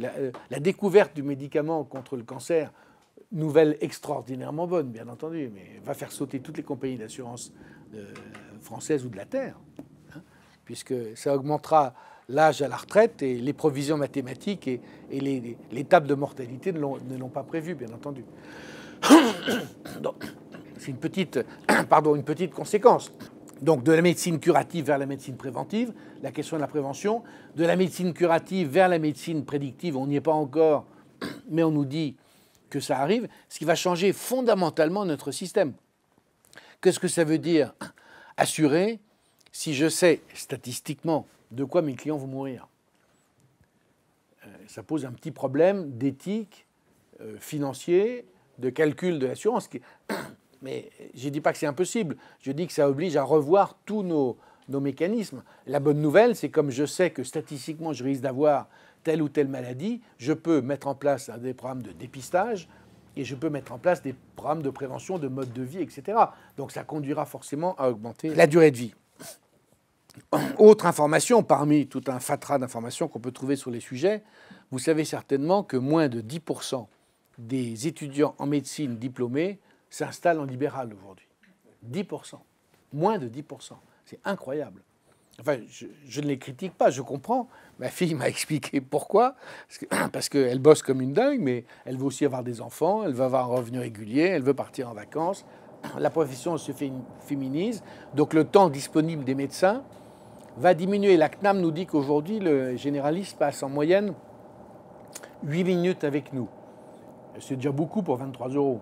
la découverte du médicament contre le cancer, nouvelle extraordinairement bonne, bien entendu, mais va faire sauter toutes les compagnies d'assurance françaises ou de la Terre, puisque ça augmentera l'âge à la retraite et les provisions mathématiques et les tables de mortalité ne l'ont pas prévu, bien entendu. C'est une petite conséquence. Donc de la médecine curative vers la médecine préventive, la question de la prévention, de la médecine curative vers la médecine prédictive, on n'y est pas encore, mais on nous dit que ça arrive, ce qui va changer fondamentalement notre système. Qu'est-ce que ça veut dire assurer si je sais statistiquement de quoi mes clients vont mourir? Ça pose un petit problème d'éthique, financier, de calcul de l'assurance. Mais je ne dis pas que c'est impossible, je dis que ça oblige à revoir tous nos mécanismes. La bonne nouvelle, c'est comme je sais que statistiquement je risque d'avoir telle ou telle maladie, je peux mettre en place des programmes de dépistage et je peux mettre en place des programmes de prévention, de mode de vie, etc. Donc ça conduira forcément à augmenter la durée de vie. Autre information, parmi tout un fatras d'informations qu'on peut trouver sur les sujets, vous savez certainement que moins de 10% des étudiants en médecine diplômés s'installent en libéral aujourd'hui. 10%. Moins de 10%. C'est incroyable. Enfin, je ne les critique pas, je comprends. Ma fille m'a expliqué pourquoi. Parce qu'elle bosse comme une dingue, mais elle veut aussi avoir des enfants, elle veut avoir un revenu régulier, elle veut partir en vacances. La profession se féminise. Donc le temps disponible des médecins va diminuer. La CNAM nous dit qu'aujourd'hui, le généraliste passe en moyenne 8 minutes avec nous. C'est déjà beaucoup pour 23 €.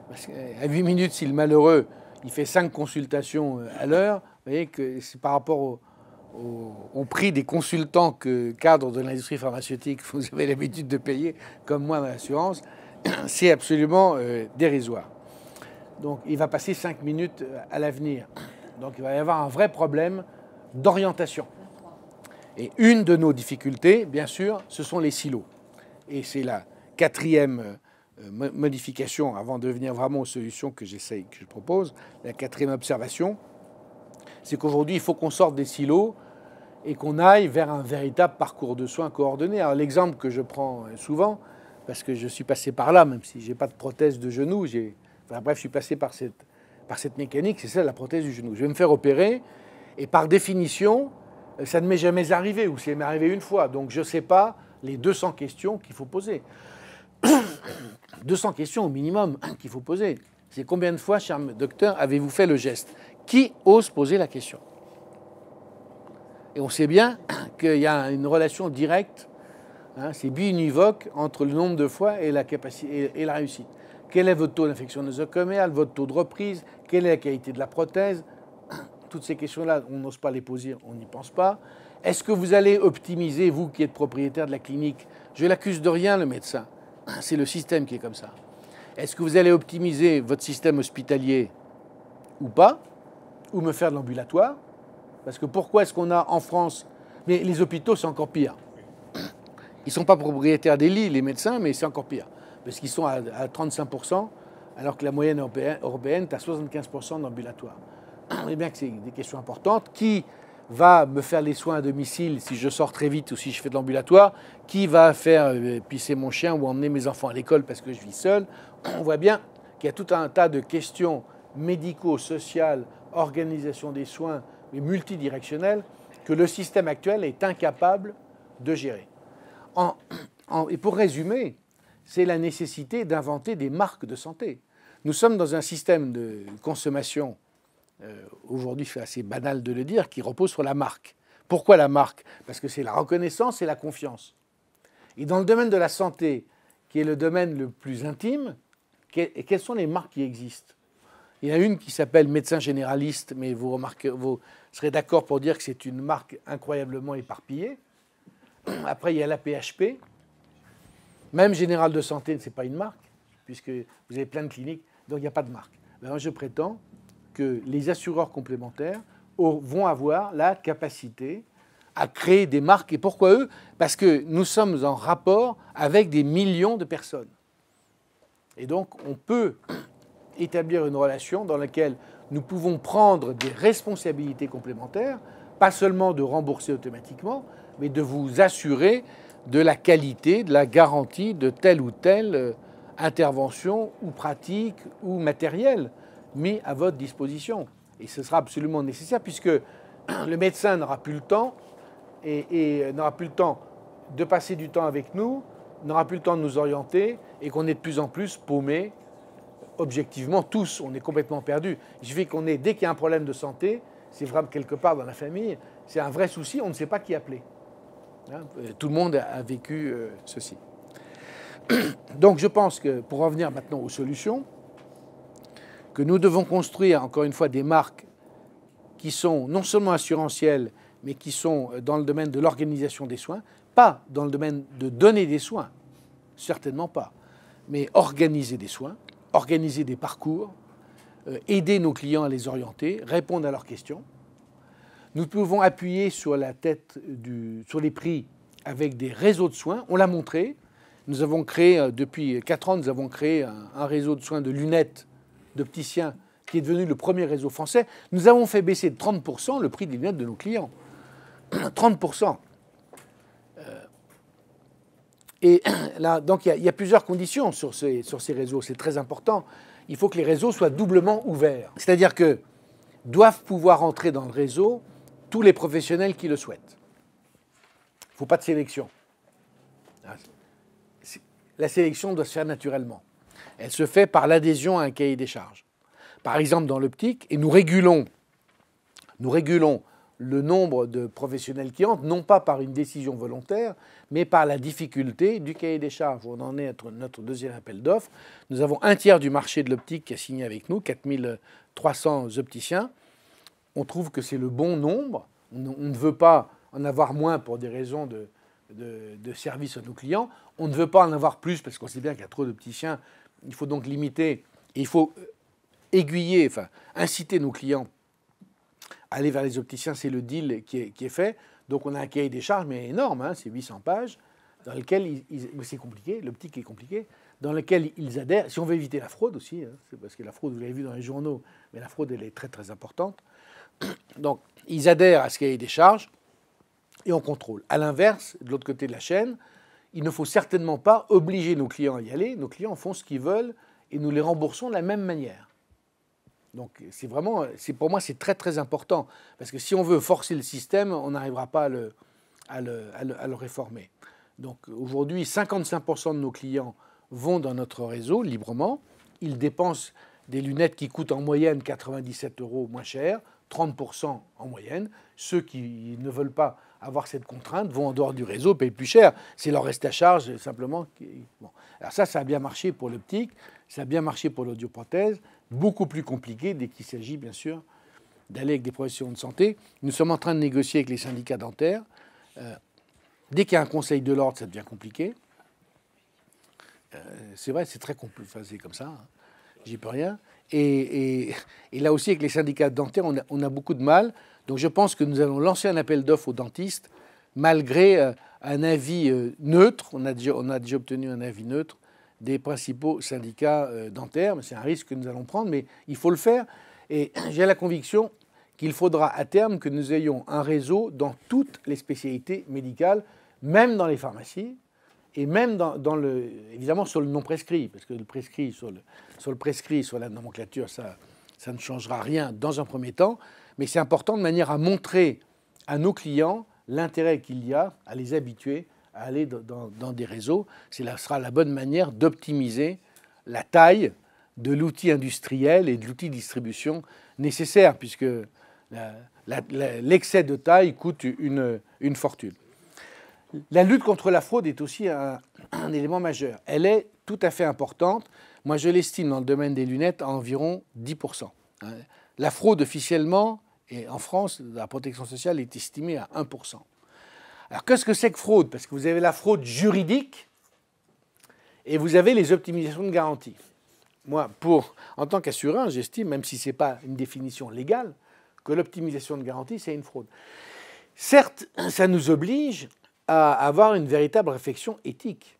Parce qu'à 8 minutes, si le malheureux il fait 5 consultations à l'heure, vous voyez que c'est par rapport au prix des consultants que cadres de l'industrie pharmaceutique, vous avez l'habitude de payer, comme moi dans l'assurance, c'est absolument dérisoire. Donc il va passer 5 minutes à l'avenir. Donc il va y avoir un vrai problème d'orientation. Et une de nos difficultés, bien sûr, ce sont les silos. Et c'est la quatrième modification, avant de venir vraiment aux solutions que je propose, la quatrième observation, c'est qu'aujourd'hui, il faut qu'on sorte des silos et qu'on aille vers un véritable parcours de soins coordonné. Alors l'exemple que je prends souvent, parce que je suis passé par là, même si je n'ai pas de prothèse de genou, je suis passé par cette mécanique, c'est celle de la prothèse du genou. Je vais me faire opérer, et par définition, ça ne m'est jamais arrivé, ou ça m'est arrivé une fois. Donc je ne sais pas les 200 questions qu'il faut poser. 200 questions au minimum qu'il faut poser. C'est combien de fois, cher docteur, avez-vous fait le geste? Qui ose poser la question? Et on sait bien qu'il y a une relation directe, c'est biunivoque, entre le nombre de fois et la capacité et la réussite. Quel est votre taux d'infection nosocomiale, votre taux de reprise? Quelle est la qualité de la prothèse? Toutes ces questions-là, on n'ose pas les poser, on n'y pense pas. Est-ce que vous allez optimiser, vous qui êtes propriétaire de la clinique? Je l'accuse de rien, le médecin. C'est le système qui est comme ça. Est-ce que vous allez optimiser votre système hospitalier ou pas? Ou me faire de l'ambulatoire? Parce que pourquoi est-ce qu'on a en France... Mais les hôpitaux, c'est encore pire. Ils ne sont pas propriétaires des lits, les médecins, mais c'est encore pire. Parce qu'ils sont à 35%, alors que la moyenne européenne est à 75% d'ambulatoire. On voit bien que c'est des questions importantes. Qui va me faire les soins à domicile si je sors très vite ou si je fais de l'ambulatoire? Qui va faire pisser mon chien ou emmener mes enfants à l'école parce que je vis seul? On voit bien qu'il y a tout un tas de questions médico-sociales, organisation des soins, mais multidirectionnelles, que le système actuel est incapable de gérer. Et pour résumer, c'est la nécessité d'inventer des marques de santé. Nous sommes dans un système de consommation, aujourd'hui c'est assez banal de le dire, qui repose sur la marque. Pourquoi la marque? Parce que c'est la reconnaissance et la confiance. Et dans le domaine de la santé, qui est le domaine le plus intime, quelles sont les marques qui existent? Il y en a une qui s'appelle Médecin Généraliste, mais vous serez d'accord pour dire que c'est une marque incroyablement éparpillée. Après, il y a la PHP. Même Général de Santé, ce n'est pas une marque, puisque vous avez plein de cliniques, donc il n'y a pas de marque. Alors, je prétends que les assureurs complémentaires vont avoir la capacité à créer des marques. Et pourquoi eux? Parce que nous sommes en rapport avec des millions de personnes. Et donc, on peut établir une relation dans laquelle nous pouvons prendre des responsabilités complémentaires, pas seulement de rembourser automatiquement, mais de vous assurer de la qualité, de la garantie de telle ou telle intervention ou pratique ou matériel mis à votre disposition. Et ce sera absolument nécessaire puisque le médecin n'aura plus le temps et n'aura plus le temps de passer du temps avec nous, n'aura plus le temps de nous orienter et qu'on est de plus en plus paumés. Objectivement, tous, on est complètement perdus. Il suffit qu'on ait, dès qu'il y a un problème de santé, c'est vraiment quelque part dans la famille, c'est un vrai souci, on ne sait pas qui appeler. Hein, tout le monde a vécu ceci. Donc je pense que, pour revenir maintenant aux solutions, que nous devons construire, encore une fois, des marques qui sont non seulement assurantielles, mais qui sont dans le domaine de l'organisation des soins, pas dans le domaine de donner des soins, certainement pas, mais organiser des soins, organiser des parcours, aider nos clients à les orienter, répondre à leurs questions. Nous pouvons appuyer sur la tête sur les prix avec des réseaux de soins. On l'a montré. Nous avons créé, depuis 4 ans, nous avons créé un réseau de soins de lunettes d'opticiens qui est devenu le premier réseau français. Nous avons fait baisser de 30% le prix des lunettes de nos clients. 30%. Et là, donc il y a plusieurs conditions sur ces réseaux. C'est très important. Il faut que les réseaux soient doublement ouverts. C'est-à-dire que doivent pouvoir entrer dans le réseau tous les professionnels qui le souhaitent. Il ne faut pas de sélection. La sélection doit se faire naturellement. Elle se fait par l'adhésion à un cahier des charges. Par exemple, dans l'optique, et nous régulons le nombre de professionnels qui entrent, non pas par une décision volontaire, mais par la difficulté du cahier des charges. On en est à notre deuxième appel d'offres. Nous avons un tiers du marché de l'optique qui a signé avec nous, 4300 opticiens. On trouve que c'est le bon nombre. On ne veut pas en avoir moins pour des raisons de service à nos clients. On ne veut pas en avoir plus parce qu'on sait bien qu'il y a trop d'opticiens. Il faut donc limiter et il faut aiguiller, enfin inciter nos clients à aller vers les opticiens. C'est le deal qui est fait. Donc on a un cahier des charges, mais énorme, hein, c'est 800 pages, dans lequel c'est compliqué, l'optique est compliqué, dans lequel ils adhèrent. Si on veut éviter la fraude aussi, hein, c'est parce que la fraude, vous l'avez vu dans les journaux, mais la fraude, elle est très très importante. Donc ils adhèrent à ce cahier des charges et on contrôle. À l'inverse, de l'autre côté de la chaîne, il ne faut certainement pas obliger nos clients à y aller. Nos clients font ce qu'ils veulent et nous les remboursons de la même manière. Donc pour moi, c'est très très important. Parce que si on veut forcer le système, on n'arrivera pas à le réformer. Donc aujourd'hui, 55% de nos clients vont dans notre réseau librement. Ils dépensent des lunettes qui coûtent en moyenne 97 € moins cher, 30% en moyenne. Ceux qui ne veulent pas avoir cette contrainte vont en dehors du réseau, payent plus cher. C'est leur reste à charge simplement. Bon. Alors ça a bien marché pour l'optique, ça a bien marché pour l'audioprothèse. Beaucoup plus compliqué dès qu'il s'agit, bien sûr, d'aller avec des professionnels de santé. Nous sommes en train de négocier avec les syndicats dentaires. Dès qu'il y a un conseil de l'ordre, ça devient compliqué. C'est vrai, c'est très compliqué. Enfin, c'est comme ça. Hein. J'y peux rien. Et là aussi, avec les syndicats dentaires, on a beaucoup de mal. Donc je pense que nous allons lancer un appel d'offres aux dentistes, malgré un avis neutre. On a déjà obtenu un avis neutre des principaux syndicats dentaires. C'est un risque que nous allons prendre, mais il faut le faire. Et j'ai la conviction qu'il faudra à terme que nous ayons un réseau dans toutes les spécialités médicales, même dans les pharmacies, et même évidemment sur le non prescrit, parce que le prescrit, sur le prescrit, sur la nomenclature, ça ne changera rien dans un premier temps, mais c'est important de manière à montrer à nos clients l'intérêt qu'il y a à les habituer à aller dans des réseaux. Ce sera la bonne manière d'optimiser la taille de l'outil industriel et de l'outil de distribution nécessaire, puisque l'excès de taille coûte une fortune. La lutte contre la fraude est aussi un élément majeur. Elle est tout à fait importante Moi, je l'estime dans le domaine des lunettes à environ 10%. La fraude officiellement, et en France, la protection sociale est estimée à 1%. Alors, qu'est-ce que c'est que fraude? Parce que vous avez la fraude juridique et vous avez les optimisations de garantie. Moi, en tant qu'assureur, j'estime, même si ce n'est pas une définition légale, que l'optimisation de garantie, c'est une fraude. Certes, ça nous oblige à avoir une véritable réflexion éthique.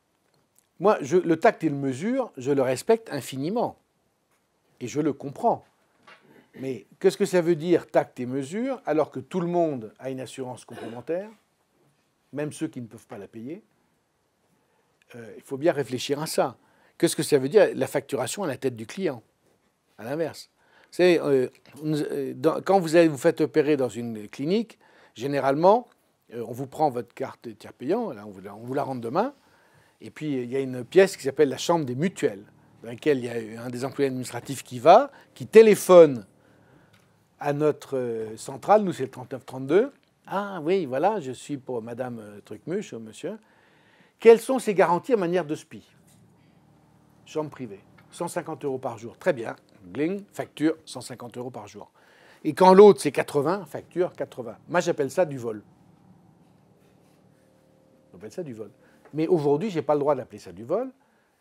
Moi, le tact et le mesure, je le respecte infiniment. Et je le comprends. Mais qu'est-ce que ça veut dire, tact et mesure, alors que tout le monde a une assurance complémentaire, même ceux qui ne peuvent pas la payer? Il faut bien réfléchir à ça. Qu'est-ce que ça veut dire, la facturation à la tête du client? À l'inverse. Quand vous faites opérer dans une clinique, généralement, on vous prend votre carte de tiers payant, là, on vous la rend demain, et puis il y a une pièce qui s'appelle la chambre des mutuelles, dans laquelle il y a un des employés administratifs qui téléphone à notre centrale, nous c'est le 3932. Ah oui, voilà, je suis pour Madame Trucmuche, monsieur. Quelles sont ces garanties en manière de SPI? Chambre privée, 150 € par jour. Très bien. Gling, facture 150 € par jour. Et quand l'autre c'est 80, facture 80. Moi j'appelle ça du vol. J'appelle ça du vol. Mais aujourd'hui, je n'ai pas le droit d'appeler ça du vol.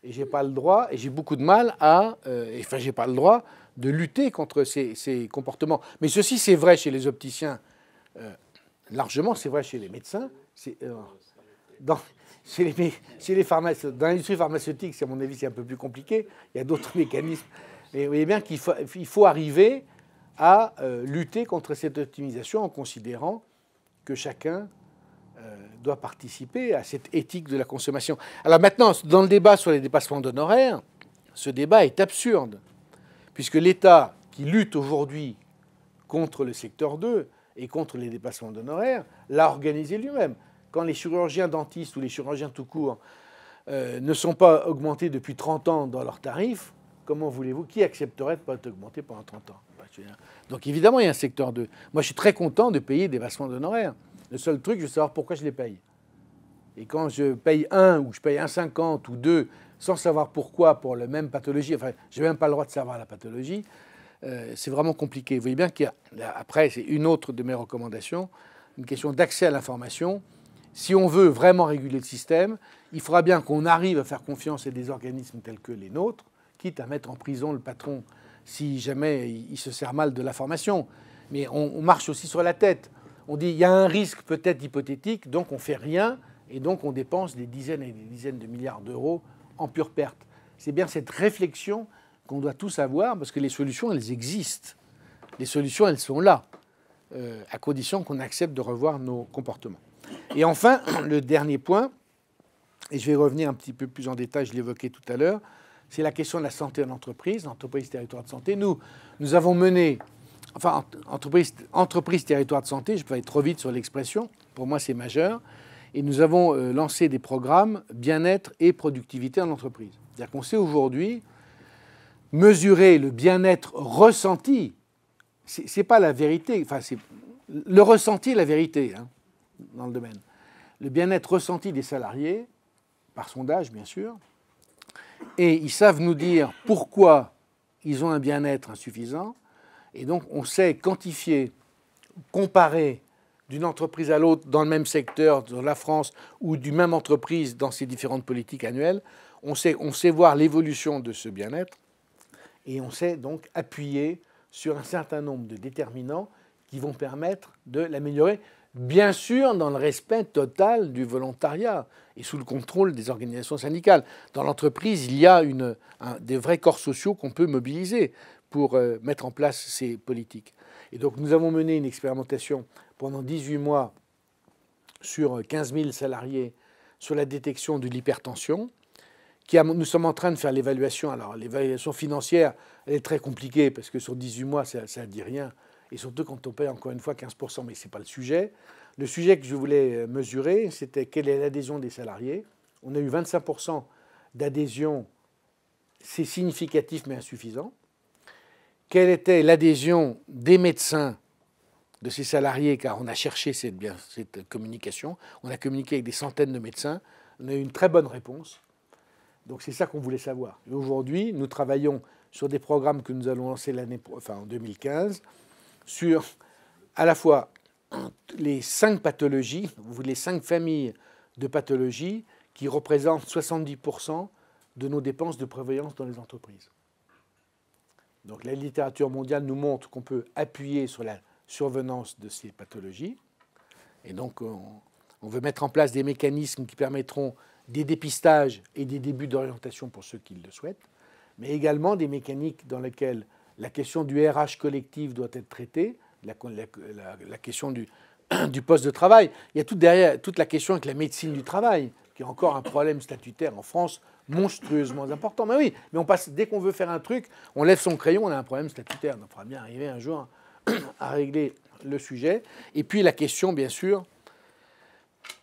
Et j'ai pas le droit, et j'ai beaucoup de mal j'ai pas le droit de lutter contre ces comportements. Mais ceci, c'est vrai chez les opticiens, largement, c'est vrai chez les médecins, chez les pharmaciens, dans l'industrie pharmaceutique, à mon avis, c'est un peu plus compliqué. Il y a d'autres mécanismes. Mais vous voyez bien qu'il faut arriver à lutter contre cette optimisation en considérant que chacun doit participer à cette éthique de la consommation. Alors maintenant, dans le débat sur les dépassements d'honoraires, ce débat est absurde, puisque l'État, qui lutte aujourd'hui contre le secteur 2 et contre les dépassements d'honoraires, l'a organisé lui-même. Quand les chirurgiens dentistes ou les chirurgiens tout court ne sont pas augmentés depuis 30 ans dans leurs tarifs, comment voulez-vous, qui accepterait de ne pas être augmenté pendant 30 ans? Donc évidemment, il y a un secteur 2. Moi, je suis très content de payer des dépassements d'honoraires. Le seul truc, je veux savoir pourquoi je les paye. Et quand je paye 1 ou je paye 1,50 ou 2 sans savoir pourquoi pour la même pathologie, enfin, je n'ai même pas le droit de savoir la pathologie, c'est vraiment compliqué. Vous voyez bien qu'après, c'est une autre de mes recommandations, une question d'accès à l'information. Si on veut vraiment réguler le système, il faudra bien qu'on arrive à faire confiance à des organismes tels que les nôtres, quitte à mettre en prison le patron si jamais il se sert mal de l'information. Mais on marche aussi sur la tête. On dit il y a un risque peut-être hypothétique, donc on ne fait rien, et donc on dépense des dizaines et des dizaines de milliards d'euros en pure perte. C'est bien cette réflexion qu'on doit tous avoir, parce que les solutions, elles existent. Les solutions, elles sont là, à condition qu'on accepte de revoir nos comportements. Et enfin, le dernier point, et je vais revenir un petit peu plus en détail, je l'évoquais tout à l'heure, c'est la question de la santé en entreprise, entreprise territoire de santé. Nous avons mené... Enfin, entreprise, territoire de santé, je peux aller trop vite sur l'expression, pour moi c'est majeur, et nous avons lancé des programmes bien-être et productivité en entreprise. C'est-à-dire qu'on sait aujourd'hui mesurer le bien-être ressenti, c'est pas la vérité, enfin c'est le ressenti est la vérité dans le domaine. Le bien-être ressenti des salariés, par sondage bien sûr, et ils savent nous dire pourquoi ils ont un bien-être insuffisant. Et donc, on sait quantifier, comparer d'une entreprise à l'autre dans le même secteur, dans la France, ou d'une même entreprise dans ses différentes politiques annuelles. On sait voir l'évolution de ce bien-être et on sait donc appuyer sur un certain nombre de déterminants qui vont permettre de l'améliorer, bien sûr dans le respect total du volontariat et sous le contrôle des organisations syndicales. Dans l'entreprise, il y a des vrais corps sociaux qu'on peut mobiliser pour mettre en place ces politiques. Et donc nous avons mené une expérimentation pendant 18 mois sur 15 000 salariés sur la détection de l'hypertension. Nous sommes en train de faire l'évaluation. Alors l'évaluation financière, elle est très compliquée parce que sur 18 mois, ça ne dit rien. Et surtout quand on paye encore une fois 15%, mais ce n'est pas le sujet. Le sujet que je voulais mesurer, c'était quelle est l'adhésion des salariés. On a eu 25% d'adhésion, c'est significatif mais insuffisant. Quelle était l'adhésion des médecins de ces salariés, car on a cherché cette communication. On a communiqué avec des centaines de médecins. On a eu une très bonne réponse. Donc c'est ça qu'on voulait savoir. Et aujourd'hui, nous travaillons sur des programmes que nous allons lancer en 2015, sur à la fois les 5 pathologies, les 5 familles de pathologies qui représentent 70% de nos dépenses de prévoyance dans les entreprises. Donc la littérature mondiale nous montre qu'on peut appuyer sur la survenance de ces pathologies. Et donc on veut mettre en place des mécanismes qui permettront des dépistages et des débuts d'orientation pour ceux qui le souhaitent, mais également des mécaniques dans lesquelles la question du RH collectif doit être traitée, la question du poste de travail. Il y a derrière toute la question avec la médecine du travail, qui est encore un problème statutaire en France monstrueusement important. Mais oui, mais dès qu'on veut faire un truc, on lève son crayon, on a un problème statutaire. On fera bien arriver un jour à régler le sujet. Et puis la question, bien sûr,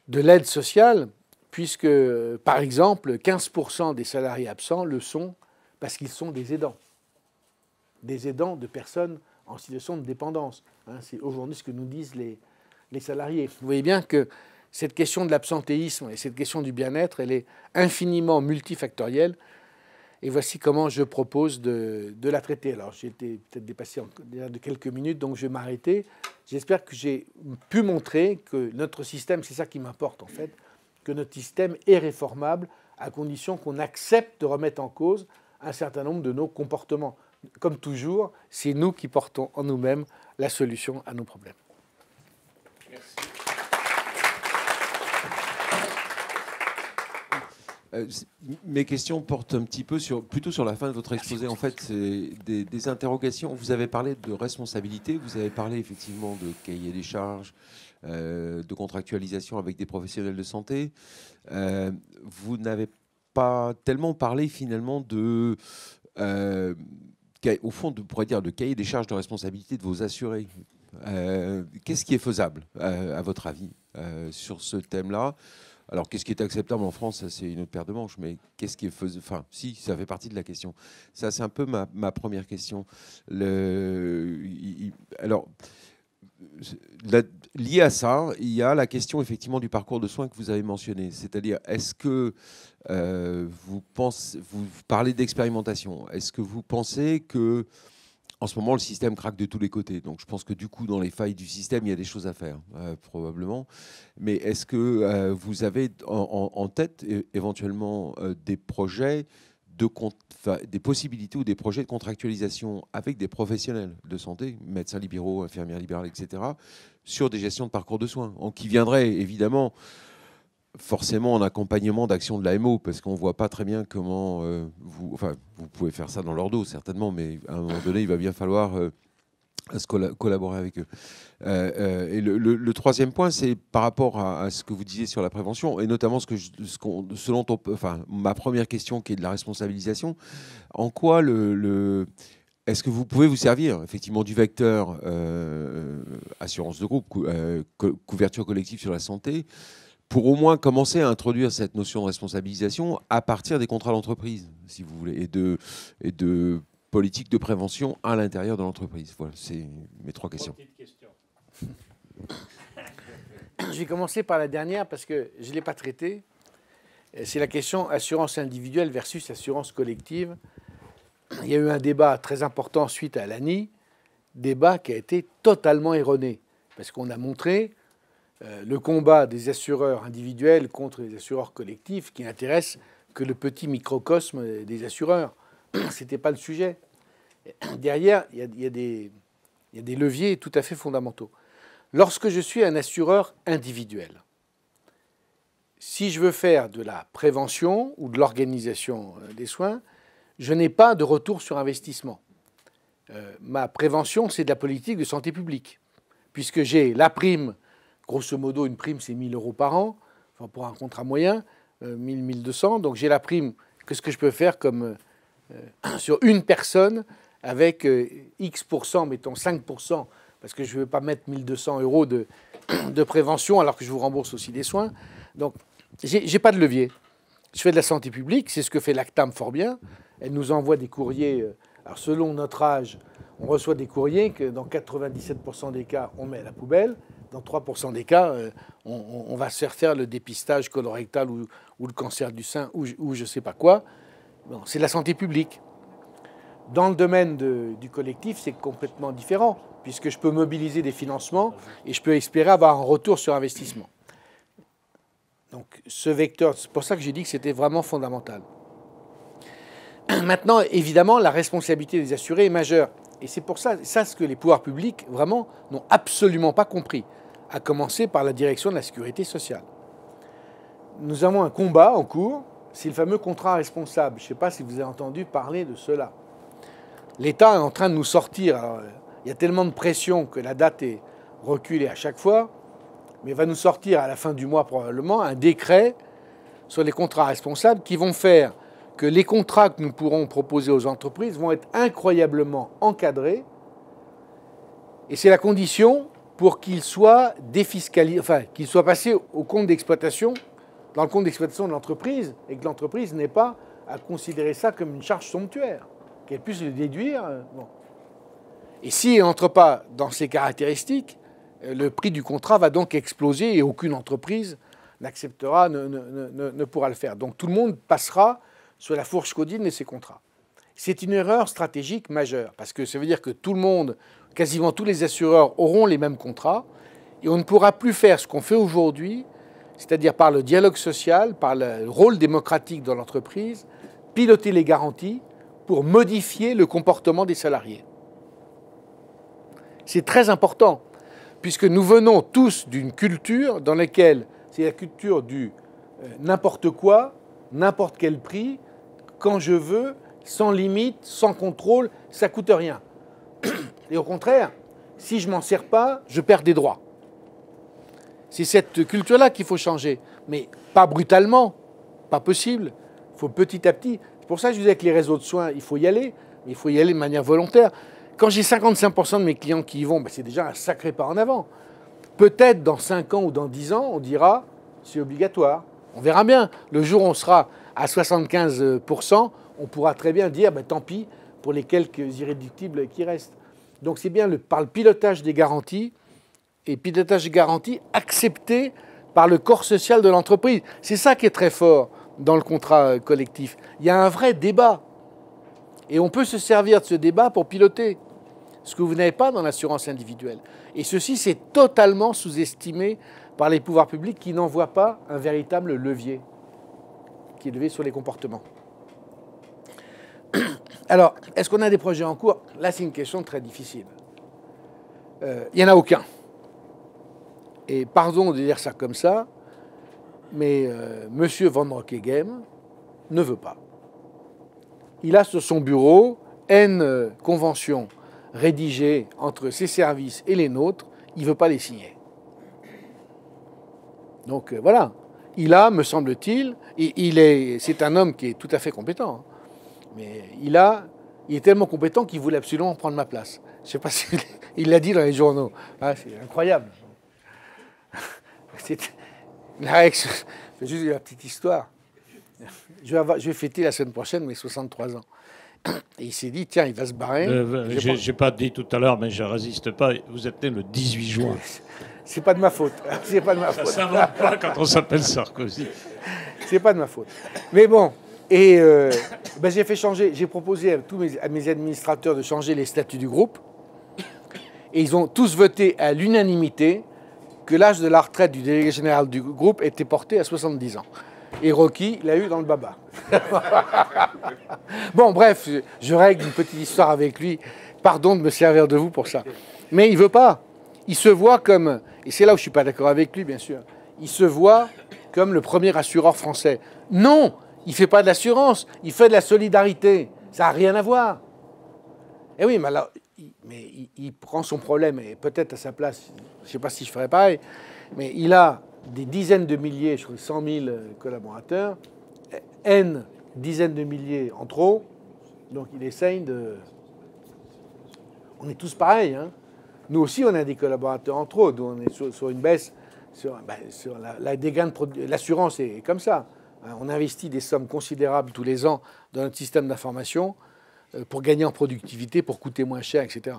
de l'aide sociale, puisque, par exemple, 15% des salariés absents le sont parce qu'ils sont des aidants de personnes en situation de dépendance. C'est aujourd'hui ce que nous disent les salariés. Vous voyez bien que cette question de l'absentéisme et cette question du bien-être, elle est infiniment multifactorielle. Et voici comment je propose de la traiter. Alors, j'ai été peut-être dépassé de quelques minutes, donc je vais m'arrêter. J'espère que j'ai pu montrer que notre système, c'est ça qui m'importe en fait, que notre système est réformable à condition qu'on accepte de remettre en cause un certain nombre de nos comportements. Comme toujours, c'est nous qui portons en nous-mêmes la solution à nos problèmes. Mes questions portent un petit peu plutôt sur la fin de votre exposé. En fait, c'est des interrogations. Vous avez parlé de responsabilité, vous avez parlé effectivement de cahier des charges, de contractualisation avec des professionnels de santé. Vous n'avez pas tellement parlé finalement au fond, on pourrait dire de cahier des charges de responsabilité de vos assurés. Qu'est-ce qui est faisable, à votre avis, sur ce thème-là ? Alors, qu'est-ce qui est acceptable en France? Ça, c'est une autre paire de manches. Mais qu'est-ce qui est faisable? Enfin, si, ça fait partie de la question. Ça, c'est un peu ma première question. Alors, lié à ça, il y a la question effectivement du parcours de soins que vous avez mentionné. C'est-à-dire, est-ce que vous parlez d'expérimentation? Est-ce que vous pensez que en ce moment, le système craque de tous les côtés. Donc, je pense que du coup, dans les failles du système, il y a des choses à faire, probablement. Mais est-ce que vous avez en tête éventuellement des projets, des possibilités ou des projets de contractualisation avec des professionnels de santé, médecins libéraux, infirmières libérales, etc., sur des gestions de parcours de soins, qui viendraient évidemment forcément en accompagnement d'actions de l'AMO, parce qu'on ne voit pas très bien comment vous pouvez faire ça dans leur dos, certainement, mais à un moment donné, il va bien falloir collaborer avec eux. Et le troisième point, c'est par rapport à ce que vous disiez sur la prévention, et notamment ma première question qui est de la responsabilisation. En quoi est-ce que vous pouvez vous servir effectivement du vecteur assurance de groupe, couverture collective sur la santé, pour au moins commencer à introduire cette notion de responsabilisation à partir des contrats d'entreprise, si vous voulez, et de politique de prévention à l'intérieur de l'entreprise? Voilà, c'est mes 3 questions. Je vais commencer par la dernière parce que je ne l'ai pas traitée. C'est la question assurance individuelle versus assurance collective. Il y a eu un débat très important suite à l'ANI, débat qui a été totalement erroné, parce qu'on a montré le combat des assureurs individuels contre les assureurs collectifs qui n'intéresse que le petit microcosme des assureurs. Ce n'était pas le sujet. Derrière, il y a des leviers tout à fait fondamentaux. Lorsque je suis un assureur individuel, si je veux faire de la prévention ou de l'organisation des soins, je n'ai pas de retour sur investissement. Ma prévention, c'est de la politique de santé publique, puisque j'ai la prime. Grosso modo, une prime, c'est 1 000 € par an, enfin pour un contrat moyen, 1 000, 1 200. Donc j'ai la prime. Qu'est-ce que je peux faire comme sur une personne avec X%, mettons 5%, parce que je ne veux pas mettre 1 200 € de prévention alors que je vous rembourse aussi des soins. Donc j'ai pas de levier. Je fais de la santé publique, c'est ce que fait l'ACTAM fort bien. Elle nous envoie des courriers. Alors selon notre âge, on reçoit des courriers que dans 97% des cas, on met à la poubelle. dans 3% des cas, on va se faire le dépistage colorectal ou le cancer du sein ou je ne sais pas quoi. Bon, c'est la santé publique. Dans le domaine du collectif, c'est complètement différent, puisque je peux mobiliser des financements et je peux espérer avoir un retour sur investissement. Donc ce vecteur, c'est pour ça que j'ai dit que c'était vraiment fondamental. Maintenant, évidemment, la responsabilité des assurés est majeure. Et c'est pour ça ce que les pouvoirs publics, vraiment, n'ont absolument pas compris, à commencer par la direction de la sécurité sociale. Nous avons un combat en cours, c'est le fameux contrat responsable. Je ne sais pas si vous avez entendu parler de cela. L'État est en train de nous sortir. Alors, il y a tellement de pression que la date est reculée à chaque fois, mais il va nous sortir à la fin du mois probablement un décret sur les contrats responsables qui vont faire que les contrats que nous pourrons proposer aux entreprises vont être incroyablement encadrés. Et c'est la condition pour qu'ils soient défiscalisés, enfin, qu'ils soient passés au compte d'exploitation, dans le compte d'exploitation de l'entreprise, et que l'entreprise n'ait pas à considérer ça comme une charge somptuaire, qu'elle puisse le déduire. Bon. Et s'il n'entre pas dans ces caractéristiques, le prix du contrat va donc exploser et aucune entreprise n'acceptera, ne pourra le faire. Donc tout le monde passera sur la fourche caudine de ces contrats. C'est une erreur stratégique majeure, parce que ça veut dire que tout le monde, quasiment tous les assureurs auront les mêmes contrats, et on ne pourra plus faire ce qu'on fait aujourd'hui, c'est-à-dire par le dialogue social, par le rôle démocratique dans l'entreprise, piloter les garanties pour modifier le comportement des salariés. C'est très important, puisque nous venons tous d'une culture dans laquelle c'est la culture du n'importe quoi, n'importe quel prix, quand je veux, sans limite, sans contrôle, ça ne coûte rien. Et au contraire, si je ne m'en sers pas, je perds des droits. C'est cette culture-là qu'il faut changer, mais pas brutalement, pas possible. Il faut petit à petit. C'est pour ça que je disais que les réseaux de soins, il faut y aller, mais il faut y aller de manière volontaire. Quand j'ai 55% de mes clients qui y vont, ben c'est déjà un sacré pas en avant. Peut-être dans 5 ans ou dans 10 ans, on dira c'est obligatoire. On verra bien. Le jour où on sera à 75%, on pourra très bien dire ben, tant pis pour les quelques irréductibles qui restent. Donc c'est bien par le pilotage des garanties, et pilotage des garanties accepté par le corps social de l'entreprise. C'est ça qui est très fort dans le contrat collectif. Il y a un vrai débat. Et on peut se servir de ce débat pour piloter, ce que vous n'avez pas dans l'assurance individuelle. Et ceci, c'est totalement sous-estimé par les pouvoirs publics qui n'en voient pas un véritable levier qui est levé sur les comportements. Alors, est-ce qu'on a des projets en cours? Là, c'est une question très difficile. Il n'y en a aucun. Et pardon de dire ça comme ça, mais M. Van Rockeghem ne veut pas. Il a sur son bureau N conventions rédigées entre ses services et les nôtres. Il ne veut pas les signer. Donc voilà. Il a, me semble-t-il, c'est un homme qui est tout à fait compétent, hein, mais il est tellement compétent qu'il voulait absolument prendre ma place. Je ne sais pas s'il l'a dit dans les journaux. Ah, c'est incroyable. C'est juste la petite histoire. Je vais fêter la semaine prochaine mes 63 ans. Et il s'est dit, tiens, il va se barrer. J'ai pas dit tout à l'heure, mais je ne résiste pas. Vous êtes né le 18 juin. C'est pas de ma faute. C'est pas de ma faute. Ça ne s'invente pas quand on s'appelle Sarkozy. C'est pas de ma faute. Mais bon, et ben j'ai proposé à mes administrateurs de changer les statuts du groupe. Et ils ont tous voté à l'unanimité que l'âge de la retraite du délégué général du groupe était porté à 70 ans. Et Rocky l'a eu dans le baba. Bon, bref, je règle une petite histoire avec lui. Pardon de me servir de vous pour ça. Mais il ne veut pas. Il se voit comme, et c'est là où je ne suis pas d'accord avec lui, bien sûr, il se voit comme le premier assureur français. Non, il ne fait pas de l'assurance, il fait de la solidarité. Ça n'a rien à voir. Eh oui, mais alors, il prend son problème, et peut-être à sa place, je ne sais pas si je ferais pareil, mais il a des dizaines de milliers, je crois 100 000 collaborateurs, N dizaines de milliers en trop, donc il essaye de... On est tous pareils, hein. Nous aussi, on a des collaborateurs en trop, on est sur une baisse, sur des gains de l'assurance est comme ça. On investit des sommes considérables tous les ans dans notre système d'information pour gagner en productivité, pour coûter moins cher, etc.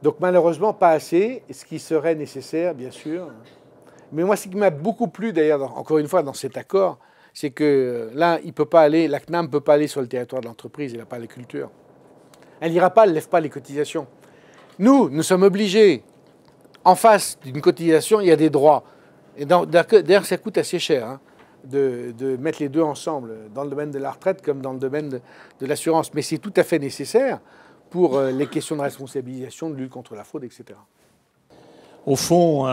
Donc malheureusement, pas assez, ce qui serait nécessaire, bien sûr. Mais moi, ce qui m'a beaucoup plu, d'ailleurs, encore une fois, dans cet accord, c'est que là, il peut pas aller, la CNAM ne peut pas aller sur le territoire de l'entreprise, elle n'a pas la culture. Elle n'ira pas, elle ne lève pas les cotisations. Nous sommes obligés, en face d'une cotisation, il y a des droits. Et d'ailleurs, ça coûte assez cher hein, de mettre les deux ensemble, dans le domaine de la retraite comme dans le domaine de l'assurance. Mais c'est tout à fait nécessaire pour les questions de responsabilisation, de lutte contre la fraude, etc. Au fond,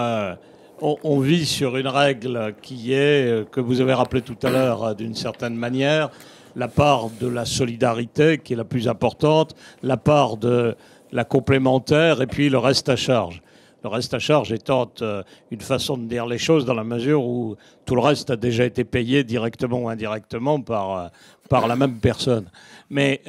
on vit sur une règle qui est, que vous avez rappelé tout à l'heure d'une certaine manière, la part de la solidarité qui est la plus importante, la part de la complémentaire et puis le reste à charge. Le reste à charge étant une façon de dire les choses dans la mesure où tout le reste a déjà été payé directement ou indirectement par la même personne. Mais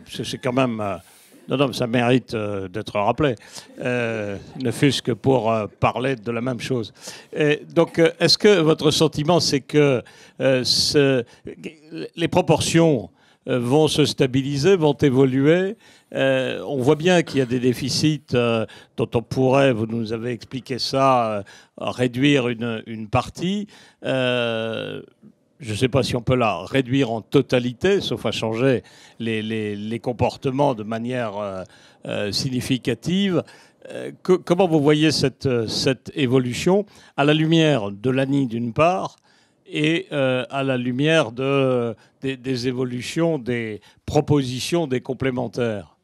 c'est quand même... non, ça mérite d'être rappelé, ne fût-ce que pour parler de la même chose. Et donc, est-ce que votre sentiment, c'est que les proportions vont se stabiliser, vont évoluer? On voit bien qu'il y a des déficits dont on pourrait, vous nous avez expliqué ça, réduire une partie. Je ne sais pas si on peut la réduire en totalité, sauf à changer les comportements de manière significative. Comment vous voyez cette évolution à la lumière de l'ANI d'une part et à la lumière des évolutions, des propositions, des complémentaires?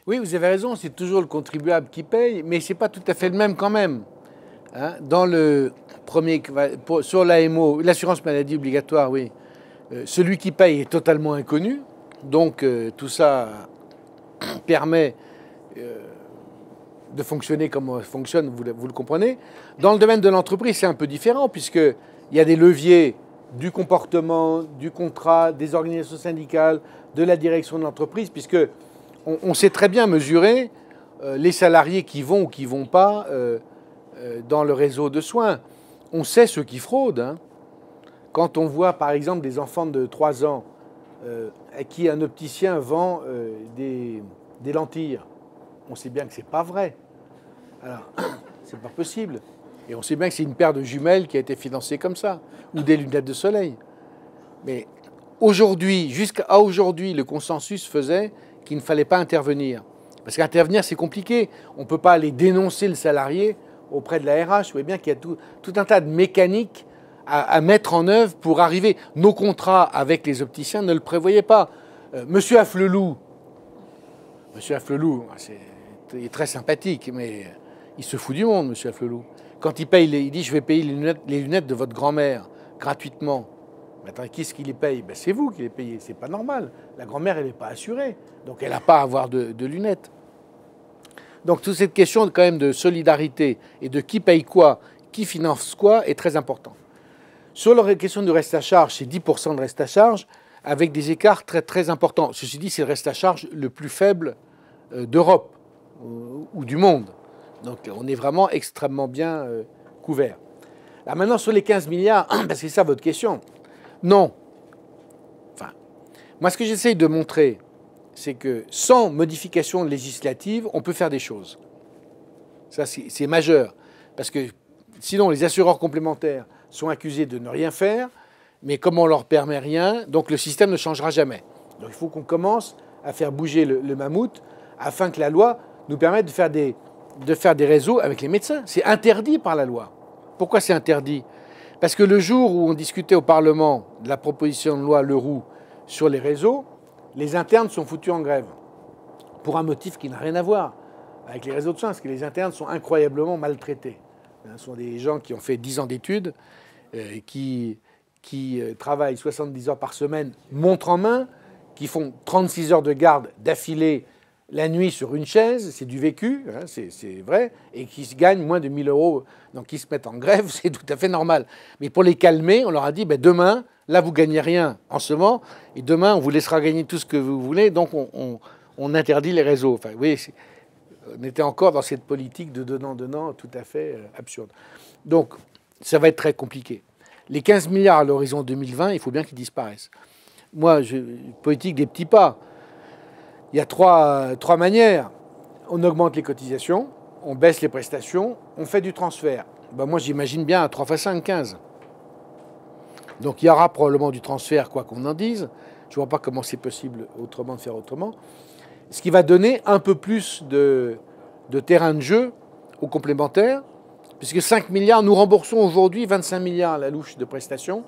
Oui, vous avez raison, c'est toujours le contribuable qui paye, mais ce n'est pas tout à fait le même quand même. Hein, dans le premier, sur l'AMO, l'assurance maladie obligatoire, oui, celui qui paye est totalement inconnu. Donc tout ça permet de fonctionner comme on fonctionne, vous le comprenez. Dans le domaine de l'entreprise, c'est un peu différent, puisqu'il y a des leviers du comportement, du contrat, des organisations syndicales, de la direction de l'entreprise, puisque on sait très bien mesurer les salariés qui vont ou qui ne vont pas dans le réseau de soins. On sait ceux qui fraudent. Hein. Quand on voit, par exemple, des enfants de 3 ans à qui un opticien vend des lentilles, on sait bien que ce n'est pas vrai. Alors, c'est pas possible. Et on sait bien que c'est une paire de jumelles qui a été financée comme ça, ou des lunettes de soleil. Mais aujourd'hui, jusqu'à aujourd'hui, le consensus faisait qu'il ne fallait pas intervenir. Parce qu'intervenir, c'est compliqué. On ne peut pas aller dénoncer le salarié auprès de la RH. Vous voyez bien qu'il y a tout un tas de mécaniques à mettre en œuvre pour arriver. Nos contrats avec les opticiens ne le prévoyaient pas. Monsieur Afflelou, il est très sympathique, mais il se fout du monde, Monsieur Afflelou. Quand il paye, il dit « je vais payer les lunettes de votre grand-mère gratuitement ». Mais attends, qui est-ce qui les paye? Ben, c'est vous qui les payez, c'est pas normal. La grand-mère, elle n'est pas assurée, donc elle n'a pas à avoir de lunettes. Donc toute cette question quand même de solidarité et de qui paye quoi, qui finance quoi est très importante. Sur la question du reste à charge, c'est 10% de reste à charge, avec des écarts très, très importants. Ceci dit, c'est le reste à charge le plus faible d'Europe ou du monde. Donc on est vraiment extrêmement bien couvert. Là maintenant, sur les 15 milliards, parce que c'est ça votre question, non. Enfin, moi ce que j'essaye de montrer, c'est que sans modification législative, on peut faire des choses. Ça, c'est majeur. Parce que sinon, les assureurs complémentaires sont accusés de ne rien faire, mais comme on ne leur permet rien, donc le système ne changera jamais. Donc il faut qu'on commence à faire bouger le mammouth afin que la loi nous permette de faire des réseaux avec les médecins. C'est interdit par la loi. Pourquoi c'est interdit? Parce que le jour où on discutait au Parlement de la proposition de loi Leroux sur les réseaux, les internes sont foutus en grève pour un motif qui n'a rien à voir avec les réseaux de soins, parce que les internes sont incroyablement maltraités. Ce sont des gens qui ont fait 10 ans d'études, qui travaillent 70 heures par semaine, montre en main, qui font 36 heures de garde d'affilée la nuit sur une chaise, c'est du vécu, hein, c'est vrai, et qui se gagnent moins de 1 000 €, donc qui se mettent en grève, c'est tout à fait normal. Mais pour les calmer, on leur a dit, ben demain, là vous gagnez rien en ce moment, et demain on vous laissera gagner tout ce que vous voulez, donc on interdit les réseaux. Enfin, vous voyez, on était encore dans cette politique de donnant-donnant tout à fait absurde. Donc ça va être très compliqué. Les 15 milliards à l'horizon 2020, il faut bien qu'ils disparaissent. Moi, politique des petits pas. Il y a trois manières. on augmente les cotisations, on baisse les prestations, on fait du transfert. Ben moi, j'imagine bien à 3 fois 5, 15. Donc il y aura probablement du transfert, quoi qu'on en dise. Je ne vois pas comment c'est possible autrement de faire autrement. Ce qui va donner un peu plus de terrain de jeu aux complémentaires, puisque 5 milliards, nous remboursons aujourd'hui 25 milliards à la louche de prestations.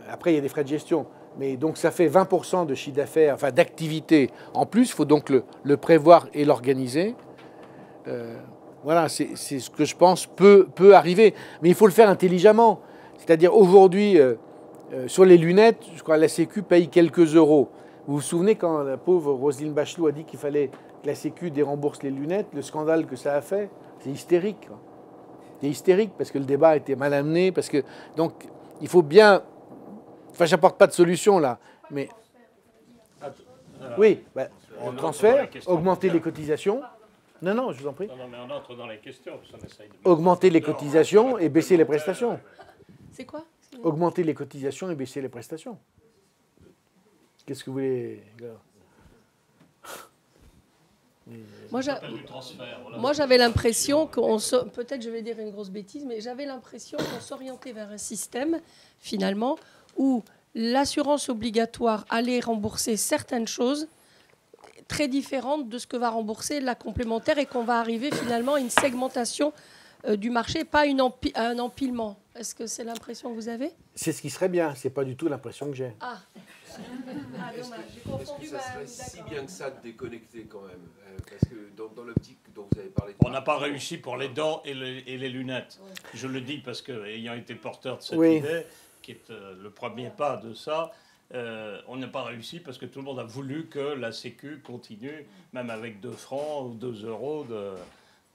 Après, il y a des frais de gestion. Mais donc ça fait 20% de chiffre d'affaires, enfin d'activité en plus. Il faut donc le prévoir et l'organiser. Voilà, c'est ce que je pense peut arriver. Mais il faut le faire intelligemment. C'est-à-dire aujourd'hui, sur les lunettes, je crois que la Sécu paye quelques euros. Vous vous souvenez quand la pauvre Roselyne Bachelot a dit qu'il fallait que la Sécu dérembourse les lunettes, le scandale que ça a fait, c'est hystérique. C'est hystérique parce que le débat a été mal amené. Parce que, donc il faut bien... Enfin, j'apporte pas de solution là, mais... Oui, bah, on transfère, augmenter les cotisations. Non, je vous en prie. Non, mais on entre dans les questions. Augmenter les cotisations et baisser les prestations. C'est quoi? Augmenter les cotisations et baisser les prestations. Qu'est-ce que vous voulez? Moi, j'avais l'impression qu'on... Peut-être je vais dire une grosse bêtise, mais j'avais l'impression qu'on s'orientait vers un système, finalement, où l'assurance obligatoire allait rembourser certaines choses très différentes de ce que va rembourser la complémentaire et qu'on va arriver finalement à une segmentation du marché, pas un empilement. Est-ce que c'est l'impression que vous avez? C'est ce qui serait bien, c'est pas du tout l'impression que j'ai. Ah, dommage, j'ai confondu. Est-ce que ça serait si bien que ça de déconnecter quand même parce que dans l'optique dont vous avez parlé... On n'a pas réussi pour les dents et les lunettes. Ouais. Je le dis parce que, ayant été porteur de cette idée, qui est le premier pas de ça, on n'a pas réussi parce que tout le monde a voulu que la Sécu continue, même avec 2 francs ou 2 euros,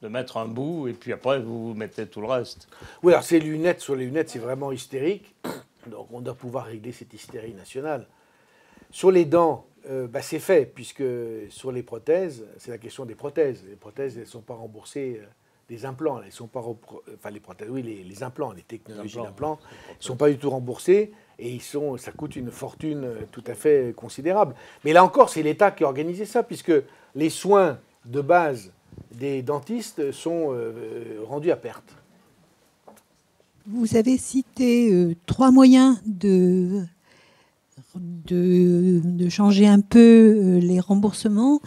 de mettre un bout, et puis après, vous mettez tout le reste. Oui, alors ces lunettes, sur les lunettes, c'est vraiment hystérique. Donc on doit pouvoir régler cette hystérie nationale. Sur les dents, c'est fait, puisque sur les prothèses, c'est la question des prothèses. Les prothèses, elles ne sont pas remboursées des implants. Elles sont pas enfin, les prothèses, oui, les implants, les technologies d'implants, ne sont pas du tout remboursées, et ça coûte une fortune tout à fait considérable. Mais là encore, c'est l'État qui a organisé ça, puisque les soins de base des dentistes sont rendus à perte. Vous avez cité 3 moyens de changer un peu les remboursements.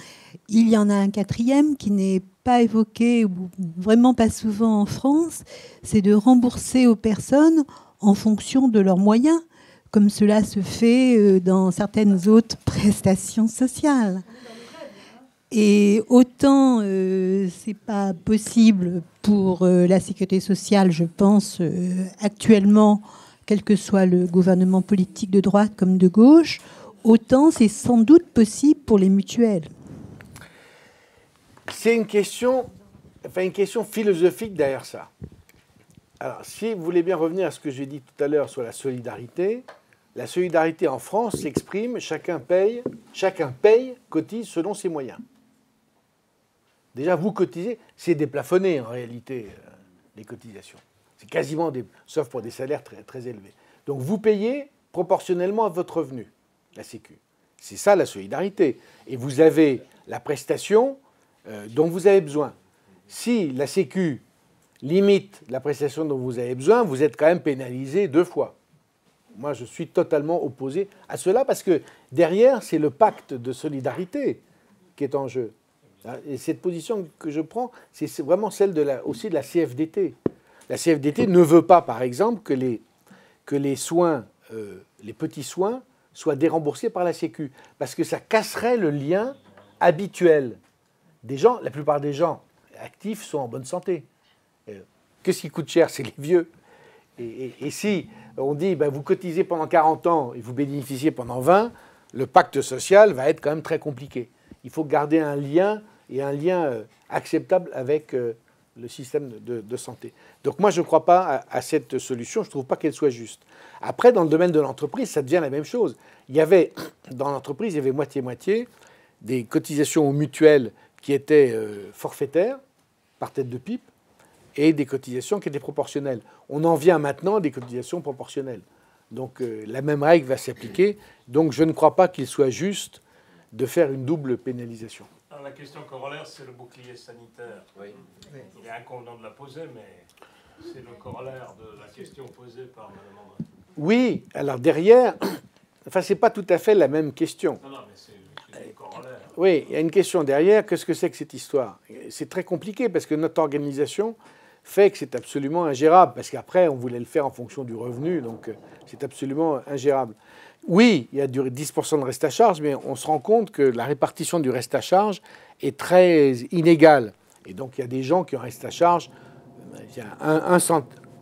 Il y en a un 4e qui n'est pas évoqué, ou vraiment pas souvent en France, c'est de rembourser aux personnes en fonction de leurs moyens, comme cela se fait dans certaines autres prestations sociales. Et autant c'est pas possible pour la sécurité sociale, je pense, actuellement, quel que soit le gouvernement politique de droite comme de gauche, autant c'est sans doute possible pour les mutuelles. C'est une question philosophique derrière ça. Alors, si vous voulez bien revenir à ce que j'ai dit tout à l'heure sur la solidarité en France s'exprime, chacun paye, cotise selon ses moyens. Déjà, vous cotisez, c'est déplafonné en réalité, les cotisations. C'est quasiment sauf pour des salaires très, très élevés. Donc vous payez proportionnellement à votre revenu, la Sécu. C'est ça la solidarité. Et vous avez la prestation dont vous avez besoin. Si la Sécu limite la prestation dont vous avez besoin, vous êtes quand même pénalisé 2 fois. Moi, je suis totalement opposé à cela parce que derrière, c'est le pacte de solidarité qui est en jeu. Et cette position que je prends, c'est vraiment celle aussi de la CFDT. La CFDT ne veut pas, par exemple, que les soins, les petits soins, soient déremboursés par la Sécu, parce que ça casserait le lien habituel des gens. La plupart des gens actifs sont en bonne santé. Qu'est-ce qui coûte cher? C'est les vieux. Et si on dit vous cotisez pendant 40 ans et vous bénéficiez pendant 20, le pacte social va être quand même très compliqué. Il faut garder un lien acceptable avec le système de santé. Donc moi, je ne crois pas à cette solution. Je ne trouve pas qu'elle soit juste. Après, dans le domaine de l'entreprise, ça devient la même chose. Dans l'entreprise, il y avait moitié-moitié des cotisations aux mutuelles qui étaient forfaitaires, par tête de pipe, et des cotisations qui étaient proportionnelles. On en vient maintenant à des cotisations proportionnelles. Donc la même règle va s'appliquer. Donc je ne crois pas qu'il soit juste de faire une double pénalisation. Alors, la question corollaire, c'est le bouclier sanitaire. Oui. Il est inconvénient de la poser, mais c'est le corollaire de la question posée par Mme André. Oui, alors derrière, enfin, c'est pas tout à fait la même question. Non, mais c'est le corollaire. Oui, il y a une question derrière. Qu'est-ce que c'est que cette histoire? C'est très compliqué parce que notre organisation fait que c'est absolument ingérable. Parce qu'après, on voulait le faire en fonction du revenu, donc c'est absolument ingérable. Oui, il y a 10% de reste à charge, mais on se rend compte que la répartition du reste à charge est très inégale. Et donc, il y a des gens qui ont un reste à charge. Il y a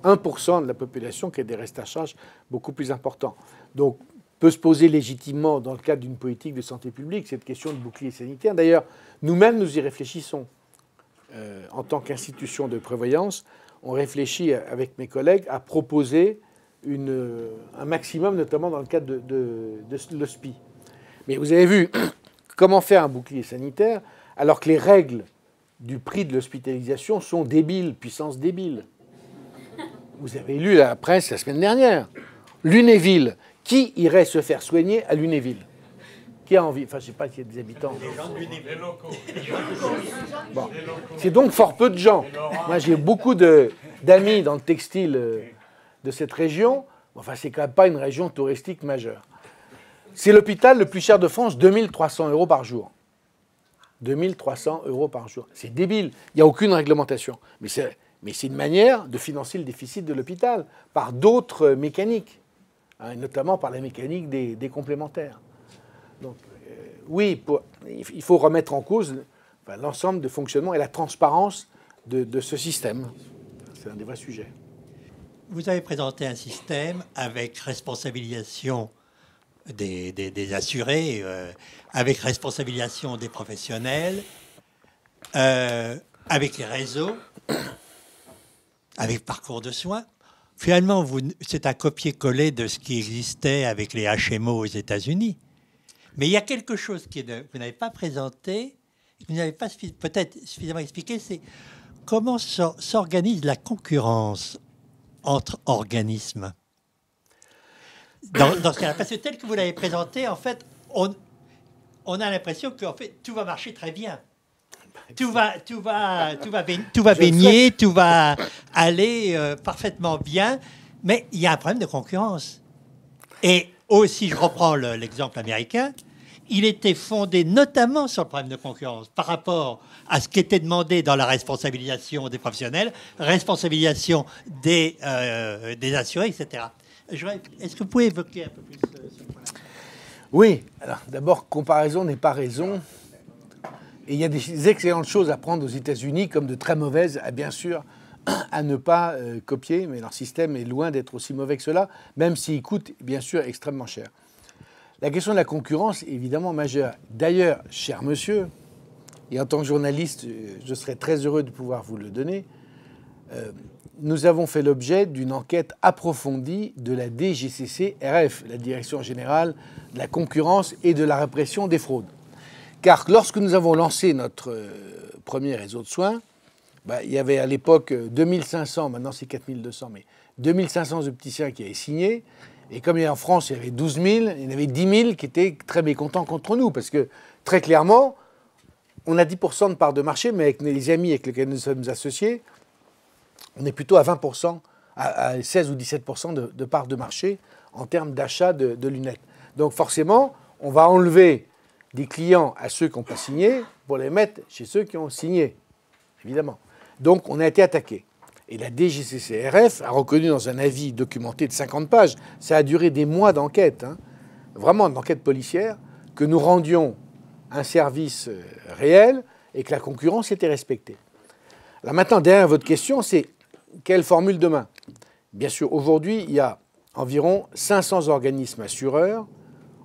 1% de la population qui a des restes à charge beaucoup plus importants. Donc, peut se poser légitimement, dans le cadre d'une politique de santé publique, cette question de bouclier sanitaire. D'ailleurs, nous-mêmes, nous y réfléchissons. En tant qu'institution de prévoyance, on réfléchit avec mes collègues à proposer un maximum, notamment dans le cadre de l'HOSPI. Mais vous avez vu comment faire un bouclier sanitaire alors que les règles du prix de l'hospitalisation sont débiles, puissance débile. Vous avez lu la presse la semaine dernière. Lunéville. Qui irait se faire soigner à Lunéville? Qui a envie? Enfin, je ne sais pas s'il y a des habitants. Les locaux. Bon. C'est donc fort peu de gens. Moi, j'ai beaucoup d'amis dans le textile de cette région. Enfin, c'est quand même pas une région touristique majeure. C'est l'hôpital le plus cher de France, 2300 € par jour. 2300 € par jour. C'est débile. Il n'y a aucune réglementation. Mais c'est une manière de financer le déficit de l'hôpital par d'autres mécaniques, hein, et notamment par la mécanique des complémentaires. Donc, oui, il faut remettre en cause l'ensemble de fonctionnement et la transparence de ce système. C'est un des vrais sujets. Vous avez présenté un système avec responsabilisation des assurés, avec responsabilisation des professionnels, avec les réseaux, avec parcours de soins. Finalement, c'est un copier-coller de ce qui existait avec les HMO aux États-Unis. Mais il y a quelque chose que vous n'avez pas présenté, que vous n'avez pas peut-être suffisamment expliqué, c'est comment s'organise la concurrence entre organismes. Dans ce cas-là, parce que tel que vous l'avez présenté, en fait, on a l'impression que en fait, tout va marcher très bien. Tout va baigner, tout va aller parfaitement bien, mais il y a un problème de concurrence. Et aussi, je reprends l'exemple américain, il était fondé notamment sur le problème de concurrence par rapport à ce qui était demandé dans la responsabilisation des professionnels, responsabilisation des assurés, etc. Est-ce que vous pouvez évoquer un peu plus ce point? Oui. Alors, d'abord, comparaison n'est pas raison. Et il y a des excellentes choses à prendre aux États-Unis, comme de très mauvaises, bien sûr, à ne pas copier. Mais leur système est loin d'être aussi mauvais que cela, même s'il coûte, bien sûr, extrêmement cher. La question de la concurrence est évidemment majeure. D'ailleurs, cher monsieur, et en tant que journaliste, je serais très heureux de pouvoir vous le donner, nous avons fait l'objet d'une enquête approfondie de la DGCCRF, la Direction générale de la concurrence et de la répression des fraudes. Car lorsque nous avons lancé notre premier réseau de soins, il y avait à l'époque 2500, maintenant c'est 4200, mais 2500 opticiens qui avaient signé. Et comme en France, il y avait 12 000, il y en avait 10 000 qui étaient très mécontents contre nous. Parce que, très clairement, on a 10% de part de marché, mais avec les amis avec lesquels nous sommes associés, on est plutôt à 20%, à 16 ou 17% de part de marché en termes d'achat de lunettes. Donc forcément, on va enlever des clients à ceux qui n'ont pas signé pour les mettre chez ceux qui ont signé, évidemment. Donc on a été attaqué. Et la DGCCRF a reconnu dans un avis documenté de 50 pages, ça a duré des mois d'enquête, hein, vraiment d'enquête policière, que nous rendions un service réel et que la concurrence était respectée. Alors maintenant, derrière votre question, c'est quelle formule demain? Bien sûr, aujourd'hui, il y a environ 500 organismes assureurs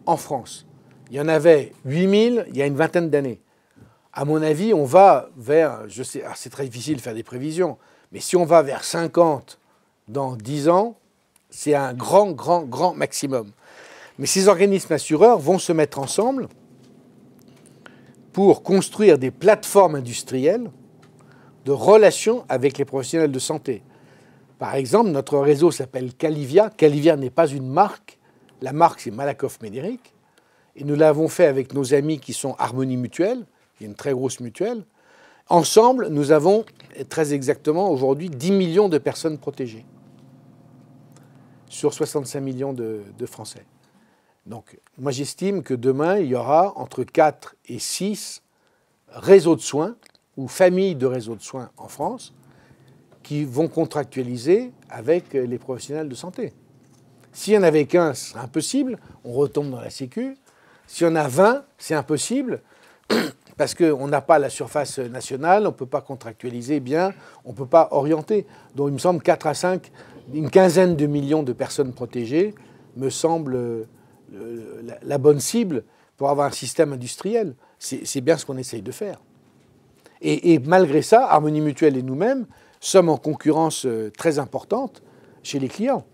en France. Il y en avait 8000 il y a une vingtaine d'années. À mon avis, on va vers, je sais, c'est très difficile de faire des prévisions, mais si on va vers 50 dans 10 ans, c'est un grand maximum. Mais ces organismes assureurs vont se mettre ensemble pour construire des plateformes industrielles de relations avec les professionnels de santé. Par exemple, notre réseau s'appelle Calivia. Calivia n'est pas une marque. La marque, c'est Malakoff Médéric. Et nous l'avons fait avec nos amis qui sont Harmonie Mutuelle, qui est une très grosse mutuelle. Ensemble, nous avons très exactement aujourd'hui 10 millions de personnes protégées sur 65 millions de Français. Donc, moi, j'estime que demain, il y aura entre 4 et 6 réseaux de soins ou familles de réseaux de soins en France qui vont contractualiser avec les professionnels de santé. S'il n'y en avait qu'un, ce serait impossible, on retombe dans la Sécu. S'il y en a 20, c'est impossible, parce qu'on n'a pas la surface nationale, on ne peut pas contractualiser bien, on ne peut pas orienter. Donc il me semble 4 à 5, une quinzaine de millions de personnes protégées me semble la bonne cible pour avoir un système industriel. C'est bien ce qu'on essaye de faire. Et malgré ça, Harmonie Mutuelle et nous-mêmes sommes en concurrence très importante chez les clients.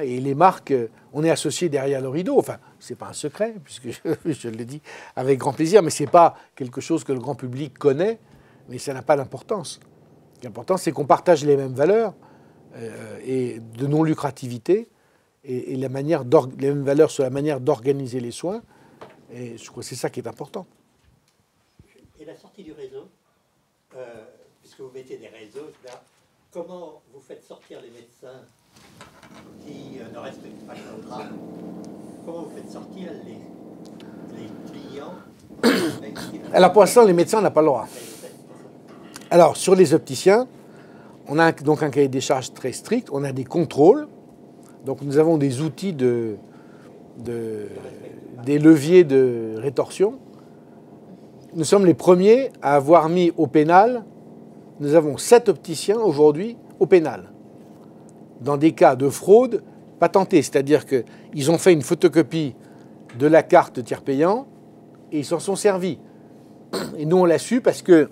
Et les marques, on est associés derrière le rideau. Enfin, ce n'est pas un secret, puisque je le dis avec grand plaisir, mais ce n'est pas quelque chose que le grand public connaît, mais ça n'a pas d'importance. L'important, c'est qu'on partage les mêmes valeurs et de non-lucrativité et les mêmes valeurs sur la manière d'organiser les soins. Et je crois que c'est ça qui est important. Et la sortie du réseau, puisque vous mettez des réseaux, là, comment vous faites sortir les médecins qui ne respectent pas le contrat? Comment vous faites sortir les clients? Alors pour l'instant, les médecins n'ont pas le droit. Alors sur les opticiens, on a donc un cahier des charges très strict, on a des contrôles, donc nous avons des outils des leviers de rétorsion. Nous sommes les premiers à avoir mis au pénal, nous avons 7 opticiens aujourd'hui au pénal, dans des cas de fraude patentée, c'est-à-dire qu'ils ont fait une photocopie de la carte tiers payant et ils s'en sont servis. Et nous, on l'a su parce que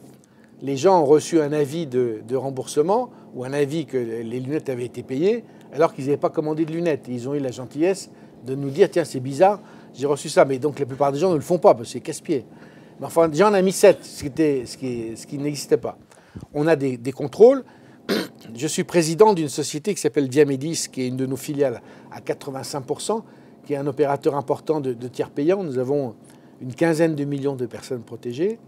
les gens ont reçu un avis de remboursement ou un avis que les lunettes avaient été payées alors qu'ils n'avaient pas commandé de lunettes. Et ils ont eu la gentillesse de nous dire « Tiens, c'est bizarre, j'ai reçu ça ». Mais donc, la plupart des gens ne le font pas parce que c'est casse-pied. Mais enfin, déjà, on a mis 7, ce qui n'existait pas. On a des contrôles. Je suis président d'une société qui s'appelle Diamedis, qui est une de nos filiales à 85%, qui est un opérateur important de tiers payants. Nous avons une quinzaine de millions de personnes protégées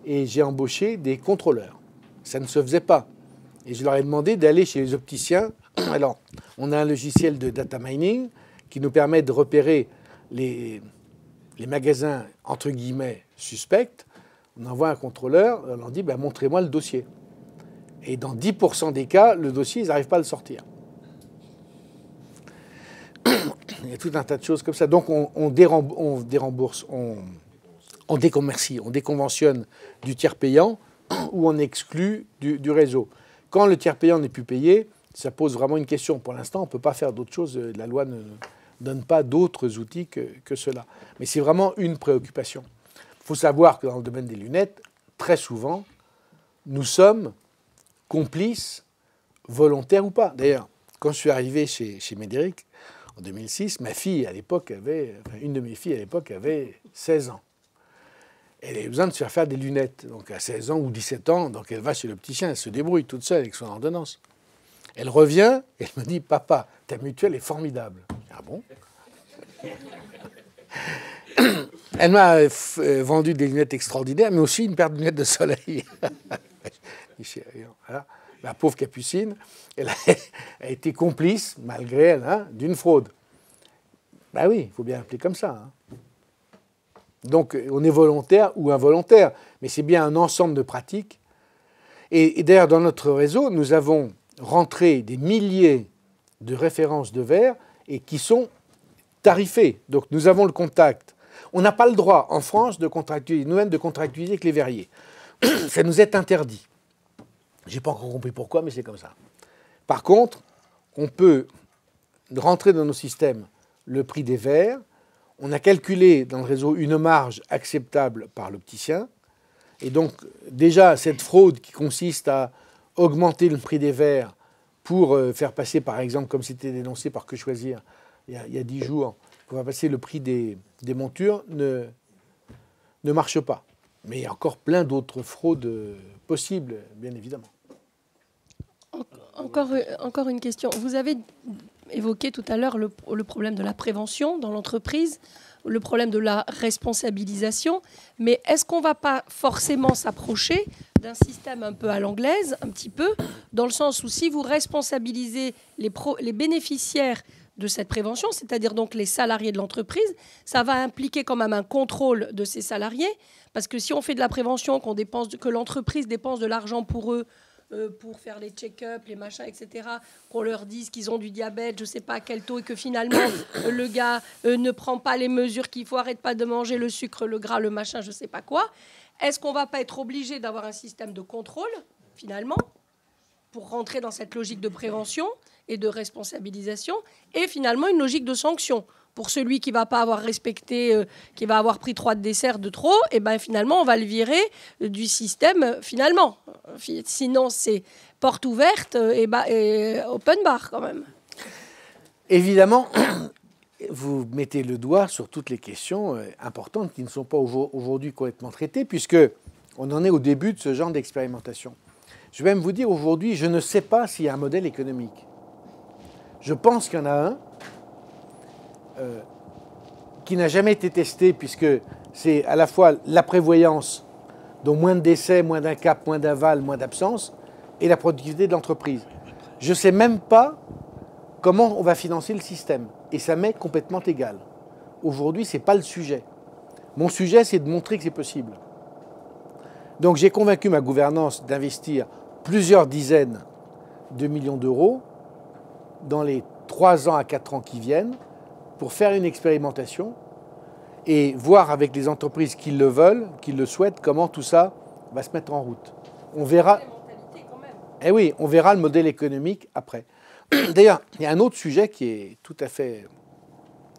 et j'ai embauché des contrôleurs. Ça ne se faisait pas. Et je leur ai demandé d'aller chez les opticiens. Alors, on a un logiciel de data mining qui nous permet de repérer les magasins, entre guillemets, suspects. On envoie un contrôleur, on leur dit « montrez-moi le dossier ». Et dans 10% des cas, le dossier, ils n'arrivent pas à le sortir. Il y a tout un tas de choses comme ça. Donc on dérembourse, on décommercie, on déconventionne du tiers payant ou on exclut du réseau. Quand le tiers payant n'est plus payé, ça pose vraiment une question. Pour l'instant, on ne peut pas faire d'autre chose. La loi ne donne pas d'autres outils que cela. Mais c'est vraiment une préoccupation. Il faut savoir que dans le domaine des lunettes, très souvent, nous sommes complices, volontaires ou pas. D'ailleurs, quand je suis arrivé chez Médéric en 2006, ma fille à l'époque une de mes filles à l'époque avait 16 ans. Elle avait besoin de se faire des lunettes. Donc à 16 ans ou 17 ans, donc elle va chez l'opticien, elle se débrouille toute seule avec son ordonnance. Elle revient et elle me dit « Papa, ta mutuelle est formidable. » Ah bon? Elle m'a vendu des lunettes extraordinaires, mais aussi une paire de lunettes de soleil. Voilà. La pauvre Capucine, elle a été complice, malgré elle, d'une fraude. Ben oui, il faut bien l'appeler comme ça. Donc, on est volontaire ou involontaire, mais c'est bien un ensemble de pratiques. Et d'ailleurs, dans notre réseau, nous avons rentré des milliers de références de verre et qui sont tarifées. Donc, nous avons le contact. On n'a pas le droit, en France, de contractualiser, nous-mêmes, de contractualiser avec les verriers. Ça nous est interdit. Je n'ai pas encore compris pourquoi, mais c'est comme ça. Par contre, on peut rentrer dans nos systèmes le prix des verres. On a calculé dans le réseau une marge acceptable par l'opticien. Et donc, déjà, cette fraude qui consiste à augmenter le prix des verres pour faire passer, par exemple, comme c'était dénoncé par Que Choisir il y a 10 jours, pour faire passer le prix des montures, ne marche pas. Mais il y a encore plein d'autres fraudes possibles, bien évidemment. Encore une question. Vous avez évoqué tout à l'heure le problème de la prévention dans l'entreprise, le problème de la responsabilisation, mais est-ce qu'on ne va pas forcément s'approcher d'un système un peu à l'anglaise, un petit peu, dans le sens où si vous responsabilisez les bénéficiaires de cette prévention, c'est-à-dire donc les salariés de l'entreprise, ça va impliquer quand même un contrôle de ces salariés, parce que si on fait de la prévention, que l'entreprise dépense de l'argent pour eux, pour faire les check-up, les machins, etc., qu'on leur dise qu'ils ont du diabète, je ne sais pas à quel taux, et que finalement, le gars ne prend pas les mesures qu'il faut, arrête pas de manger le sucre, le gras, le machin, je ne sais pas quoi, est-ce qu'on ne va pas être obligé d'avoir un système de contrôle, finalement, pour rentrer dans cette logique de prévention et de responsabilisation, et finalement une logique de sanction pour celui qui ne va pas avoir respecté, qui va avoir pris 3 desserts de trop, et ben finalement, on va le virer du système, finalement. Sinon, c'est porte ouverte et open bar, quand même. Évidemment, vous mettez le doigt sur toutes les questions importantes qui ne sont pas aujourd'hui complètement traitées, puisqu'on en est au début de ce genre d'expérimentation. Je vais même vous dire, aujourd'hui, je ne sais pas s'il y a un modèle économique. Je pense qu'il y en a un, qui n'a jamais été testé, puisque c'est à la fois la prévoyance, donc moins de décès, moins d'incap, moins d'aval, moins d'absence, et la productivité de l'entreprise. Je ne sais même pas comment on va financer le système, et ça m'est complètement égal. Aujourd'hui, ce n'est pas le sujet. Mon sujet, c'est de montrer que c'est possible. Donc j'ai convaincu ma gouvernance d'investir plusieurs dizaines de millions d'euros dans les 3 ans à 4 ans qui viennent, pour faire une expérimentation et voir avec les entreprises qui le veulent, qui le souhaitent, comment tout ça va se mettre en route. On verra. Eh oui, on verra le modèle économique après. D'ailleurs, il y a un autre sujet qui est tout à fait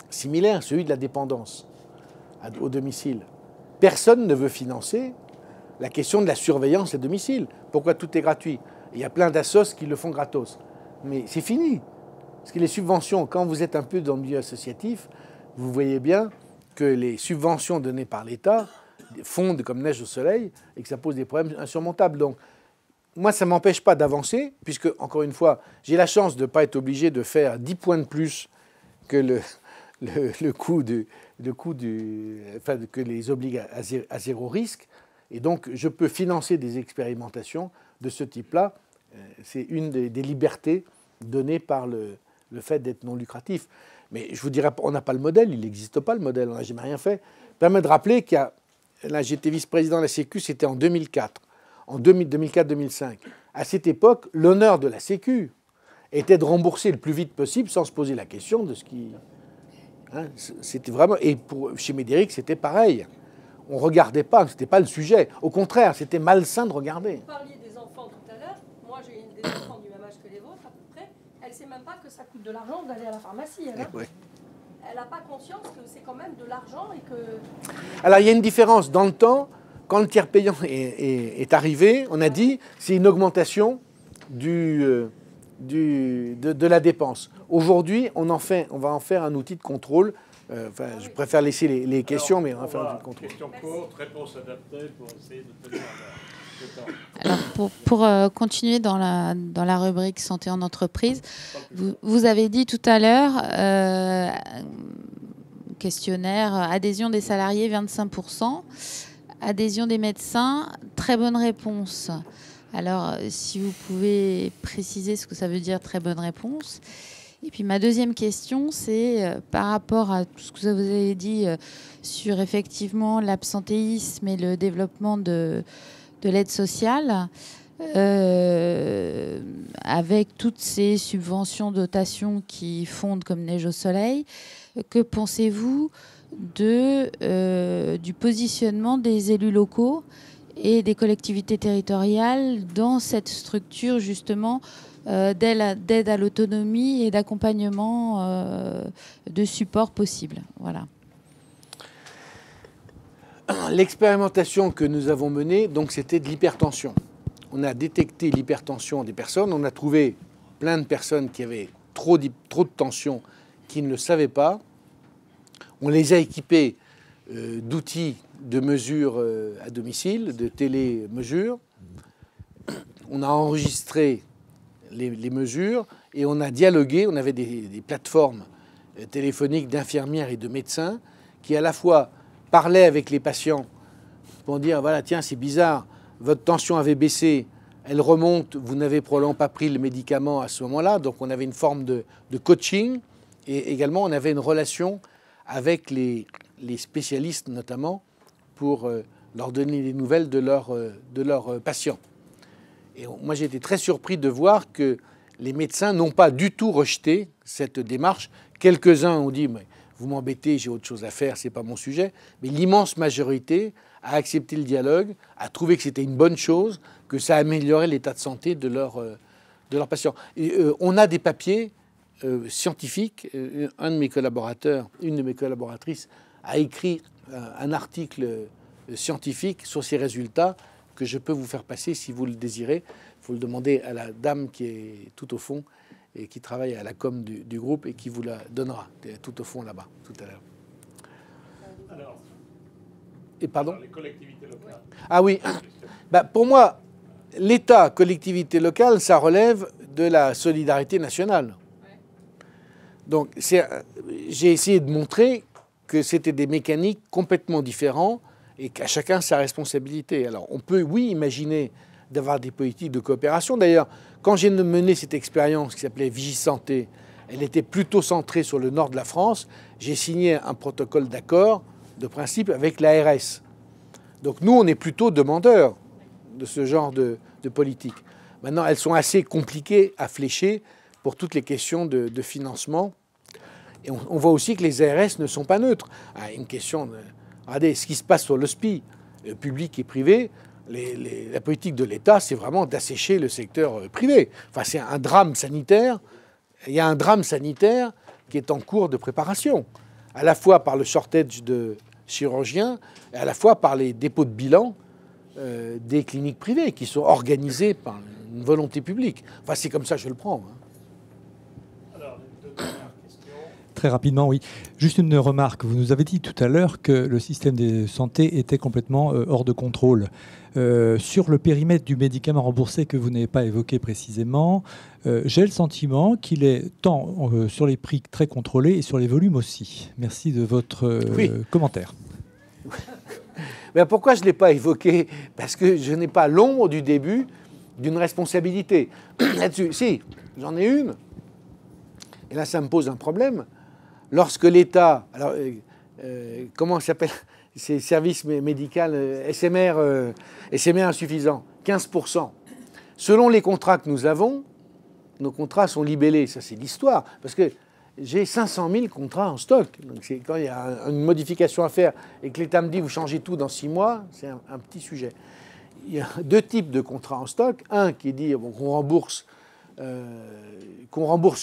similaire, celui de la dépendance au domicile. Personne ne veut financer la question de la surveillance à domicile. Pourquoi tout est gratuit? Il y a plein d'assos qui le font gratos. Mais c'est fini. Parce que les subventions, quand vous êtes un peu dans le milieu associatif, vous voyez bien que les subventions données par l'État fondent comme neige au soleil et que ça pose des problèmes insurmontables. Donc, moi, ça ne m'empêche pas d'avancer, puisque, encore une fois, j'ai la chance de ne pas être obligé de faire 10 points de plus que que les obligue à zéro risque. Et donc, je peux financer des expérimentations de ce type-là. C'est une des libertés données par le fait d'être non lucratif. Mais je vous dirais, on n'a pas le modèle, il n'existe pas le modèle, on n'a jamais rien fait. Permet de rappeler qu'il y a, là j'étais vice-président de la Sécu, c'était en 2004, en 2004-2005. À cette époque, l'honneur de la Sécu était de rembourser le plus vite possible sans se poser la question de ce qui... Hein, c'était vraiment... Et chez Médéric, c'était pareil. On ne regardait pas, ce n'était pas le sujet. Au contraire, c'était malsain de regarder. Vous parliez des enfants tout à l'heure. Moi, j'ai des enfants du même âge que les vôtres, à peu près. Elle ne sait même pas que ça coûte de l'argent d'aller à la pharmacie. Oui. Elle n'a pas conscience que c'est quand même de l'argent et que... Alors, il y a une différence. Dans le temps, quand le tiers payant est arrivé, on a dit c'est une augmentation de la dépense. Aujourd'hui, on va en faire un outil de contrôle. Je préfère laisser les questions, mais on va faire un outil de contrôle. Question courte, réponse adaptée pour essayer de tenir le temps. Alors, pour continuer dans la rubrique santé en entreprise, vous avez dit tout à l'heure, questionnaire, adhésion des salariés 25%, adhésion des médecins, très bonne réponse. Alors, si vous pouvez préciser ce que ça veut dire très bonne réponse. Et puis ma deuxième question, c'est par rapport à tout ce que vous avez dit sur effectivement l'absentéisme et le développement de l'aide sociale, avec toutes ces subventions, dotations qui fondent comme neige au soleil, que pensez-vous du positionnement des élus locaux et des collectivités territoriales dans cette structure justement d'aide à l'autonomie et d'accompagnement de support possible? Voilà. L'expérimentation que nous avons menée, donc, c'était de l'hypertension. On a détecté l'hypertension des personnes. On a trouvé plein de personnes qui avaient trop de tension, qui ne le savaient pas. On les a équipés d'outils de mesure à domicile, de télémesure. On a enregistré les mesures et on a dialogué. On avait des plateformes téléphoniques d'infirmières et de médecins qui à la fois parlaient avec les patients pour dire, voilà, tiens, c'est bizarre, votre tension avait baissé, elle remonte, vous n'avez probablement pas pris le médicament à ce moment-là. Donc on avait une forme de coaching et également on avait une relation avec les spécialistes notamment pour leur donner des nouvelles de leurs patients. Et moi j'ai été très surpris de voir que les médecins n'ont pas du tout rejeté cette démarche. Quelques-uns ont dit, mais vous m'embêtez, j'ai autre chose à faire, c'est pas mon sujet. Mais l'immense majorité a accepté le dialogue, a trouvé que c'était une bonne chose, que ça améliorait l'état de santé de leurs patients. Et, on a des papiers scientifiques. Un de mes collaborateurs, une de mes collaboratrices a écrit un article scientifique sur ces résultats que je peux vous faire passer si vous le désirez. Il faut le demander à la dame qui est tout au fond et qui travaille à la com du groupe et qui vous la donnera tout au fond là-bas, tout à l'heure. Alors, et pardon ? les collectivités locales. Ah oui. Bah, pour moi, l'État, collectivité locale, ça relève de la solidarité nationale. Donc j'ai essayé de montrer que c'était des mécaniques complètement différents et qu'à chacun sa responsabilité. Alors on peut, oui, imaginer d'avoir des politiques de coopération. D'ailleurs, quand j'ai mené cette expérience qui s'appelait Vigisanté, elle était plutôt centrée sur le nord de la France. J'ai signé un protocole d'accord de principe avec l'ARS. Donc nous, on est plutôt demandeurs de ce genre de politique. Maintenant, elles sont assez compliquées à flécher pour toutes les questions de financement. Et on voit aussi que les ARS ne sont pas neutres. Une question de... Regardez, ce qui se passe sur l'HOSPI, public et privé, la politique de l'État, c'est vraiment d'assécher le secteur privé. Enfin, c'est un drame sanitaire. Il y a un drame sanitaire qui est en cours de préparation, à la fois par le shortage de chirurgiens, et à la fois par les dépôts de bilan des cliniques privées qui sont organisées par une volonté publique. Enfin, c'est comme ça que je le prends. Alors, deux dernières questions. Très rapidement, oui. Juste une remarque. Vous nous avez dit tout à l'heure que le système de santé était complètement hors de contrôle. Sur le périmètre du médicament remboursé que vous n'avez pas évoqué précisément, j'ai le sentiment qu'il est tant sur les prix très contrôlés et sur les volumes aussi. Merci de votre commentaire. Mais pourquoi je ne l'ai pas évoqué? Parce que je n'ai pas l'ombre du début d'une responsabilité. Là-dessus, si, j'en ai une. Et là, ça me pose un problème. Lorsque l'État... Alors, comment ça s'appelle? Ces services médicaux, SMR insuffisants, 15%. Selon les contrats que nous avons, nos contrats sont libellés. Ça, c'est l'histoire. Parce que j'ai 500 000 contrats en stock. Donc, quand il y a une modification à faire et que l'État me dit vous changez tout dans 6 mois, c'est un petit sujet. Il y a deux types de contrats en stock. Un qui dit qu'on rembourse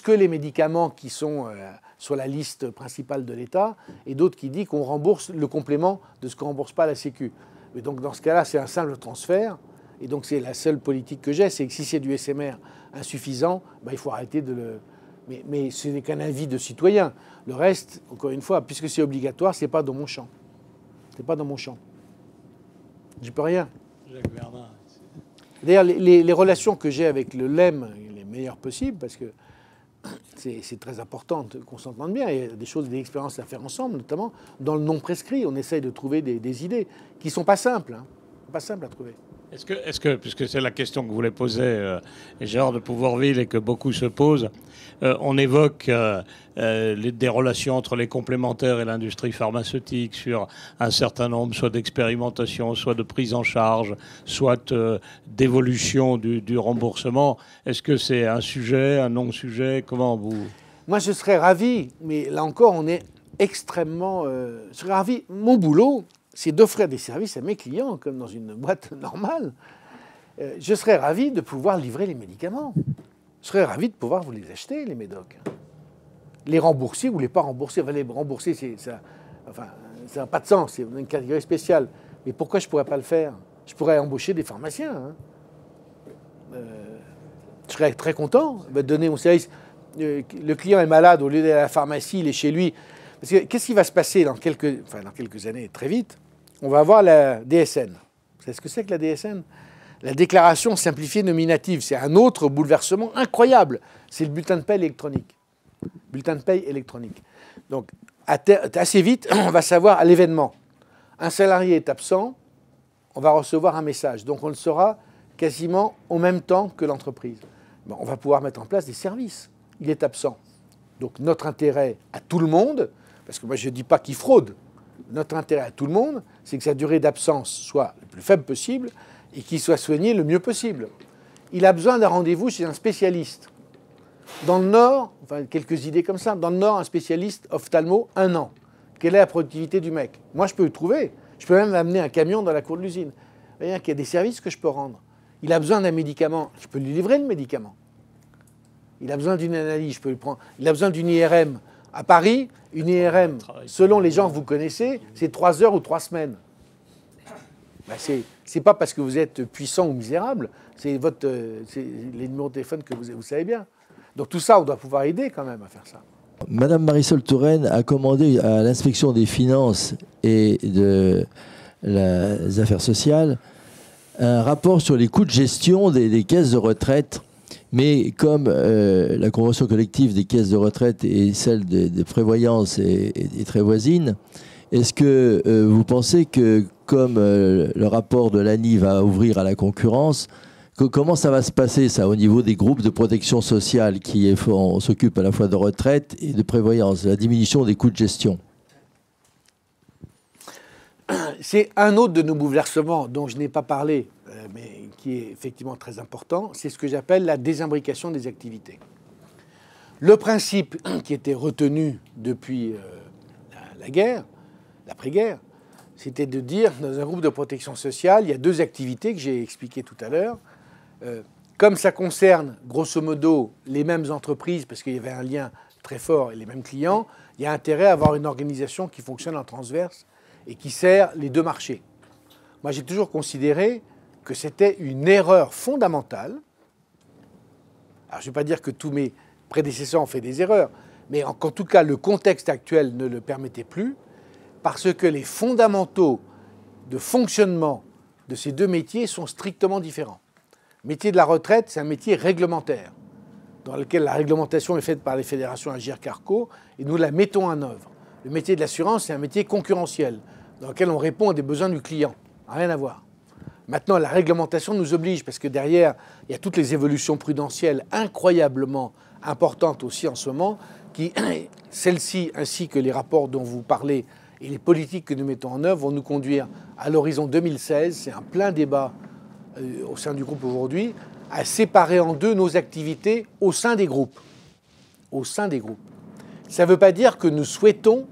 que les médicaments qui sont sur la liste principale de l'État, et d'autres qui dit qu'on rembourse le complément de ce qu'on ne rembourse pas à la Sécu. Mais donc dans ce cas-là, c'est un simple transfert. Et donc c'est la seule politique que j'ai, c'est que si c'est du SMR insuffisant, il faut arrêter de le... Mais ce n'est qu'un avis de citoyen. Le reste, encore une fois, puisque c'est obligatoire, ce n'est pas dans mon champ. C'est pas dans mon champ. J'y peux rien. Jacques Verdun. D'ailleurs, les relations que j'ai avec le LEM, les meilleures possibles, parce que c'est très important qu'on s'entende bien. Il y a des choses, des expériences à faire ensemble, notamment dans le non prescrit. On essaye de trouver des idées qui ne sont pas simples. Pas simples à trouver. Est-ce que, puisque c'est la question que vous voulez poser, Gérard de Pouvoirville, et que beaucoup se posent, on évoque des relations entre les complémentaires et l'industrie pharmaceutique sur un certain nombre, soit d'expérimentations, soit de prise en charge, soit d'évolution du remboursement. Est-ce que c'est un sujet, un non-sujet? Comment vous... Moi, je serais ravi, mais là encore, on est extrêmement... je serais ravi. Mon boulot, c'est d'offrir des services à mes clients, comme dans une boîte normale. Je serais ravi de pouvoir livrer les médicaments. Je serais ravi de pouvoir vous les acheter, les médocs. Les rembourser ou les pas rembourser. Enfin, les rembourser, ça n'a pas de sens, c'est une catégorie spéciale. Mais pourquoi je ne pourrais pas le faire? Je pourrais embaucher des pharmaciens. Je serais très content de donner mon service. Le client est malade, au lieu d'aller à la pharmacie, il est chez lui. Parce que qu'est-ce qui va se passer dans quelques années, très vite? On va avoir la DSN. Vous savez ce que c'est que la DSN? la déclaration simplifiée nominative. C'est un autre bouleversement incroyable. C'est le bulletin de paie électronique. Bulletin de paie électronique. Donc, assez vite, on va savoir à l'événement. Un salarié est absent, on va recevoir un message. Donc, on le saura quasiment en même temps que l'entreprise. Bon, on va pouvoir mettre en place des services. Il est absent. Donc, notre intérêt à tout le monde, parce que moi, je ne dis pas qu'il fraude, notre intérêt à tout le monde, c'est que sa durée d'absence soit le plus faible possible et qu'il soit soigné le mieux possible. Il a besoin d'un rendez-vous chez un spécialiste. Dans le Nord, enfin quelques idées comme ça, dans le Nord, un spécialiste ophtalmo, 1 an. Quelle est la productivité du mec? Moi, je peux le trouver. Je peux même amener un camion dans la cour de l'usine. Vous voyez qu'il y a des services que je peux rendre. Il a besoin d'un médicament, je peux lui livrer le médicament. Il a besoin d'une analyse, je peux le prendre. Il a besoin d'une IRM. À Paris, une IRM, selon les gens que vous connaissez, c'est 3 heures ou 3 semaines. Ben c'est pas parce que vous êtes puissant ou misérable, c'est les numéros de téléphone que vous savez bien. Donc tout ça, on doit pouvoir aider quand même à faire ça. Madame Marisol Touraine a commandé à l'inspection des finances et des affaires sociales un rapport sur les coûts de gestion des caisses de retraite. Mais comme la convention collective des caisses de retraite et celle des prévoyances est très voisine, est-ce que vous pensez que comme le rapport de l'ANI va ouvrir à la concurrence, comment ça va se passer ça au niveau des groupes de protection sociale qui s'occupent à la fois de retraite et de prévoyance, la diminution des coûts de gestion? C'est un autre de nos bouleversements dont je n'ai pas parlé, mais qui est effectivement très important, c'est ce que j'appelle la désimbrication des activités. Le principe qui était retenu depuis la guerre, l'après-guerre, c'était de dire, dans un groupe de protection sociale, il y a 2 activités que j'ai expliquées tout à l'heure. Comme ça concerne, grosso modo, les mêmes entreprises, parce qu'il y avait un lien très fort et les mêmes clients, il y a intérêt à avoir une organisation qui fonctionne en transverse et qui sert les 2 marchés. Moi, j'ai toujours considéré que c'était une erreur fondamentale. Alors, je ne vais pas dire que tous mes prédécesseurs ont fait des erreurs, mais qu'en tout cas, le contexte actuel ne le permettait plus, parce que les fondamentaux de fonctionnement de ces 2 métiers sont strictement différents. Le métier de la retraite, c'est un métier réglementaire, dans lequel la réglementation est faite par les fédérations Agirc-Arrco, et nous la mettons en œuvre. Le métier de l'assurance, c'est un métier concurrentiel, dans lequel on répond à des besoins du client. Rien à voir. Maintenant, la réglementation nous oblige, parce que derrière, il y a toutes les évolutions prudentielles incroyablement importantes aussi en ce moment, qui, celles-ci, ainsi que les rapports dont vous parlez et les politiques que nous mettons en œuvre, vont nous conduire à l'horizon 2016, c'est un plein débat au sein du groupe aujourd'hui, à séparer en 2 nos activités au sein des groupes. Au sein des groupes. Ça ne veut pas dire que nous souhaitons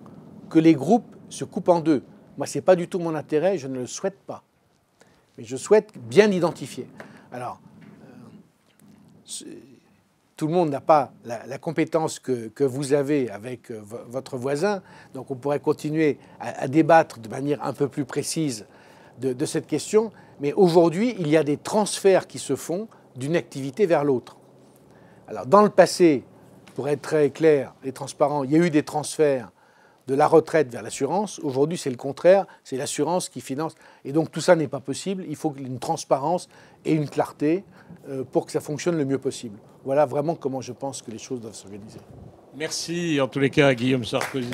que les groupes se coupent en 2. Moi, ce n'est pas du tout mon intérêt, je ne le souhaite pas. Mais je souhaite bien identifier. Alors, tout le monde n'a pas la compétence que vous avez avec votre voisin, donc on pourrait continuer à débattre de manière un peu plus précise de cette question, mais aujourd'hui, il y a des transferts qui se font d'une activité vers l'autre. Alors, dans le passé, pour être très clair et transparent, il y a eu des transferts de la retraite vers l'assurance. Aujourd'hui, c'est le contraire, c'est l'assurance qui finance. Et donc, tout ça n'est pas possible. Il faut une transparence et une clarté pour que ça fonctionne le mieux possible. Voilà vraiment comment je pense que les choses doivent s'organiser. Merci en tous les cas à Guillaume Sarkozy.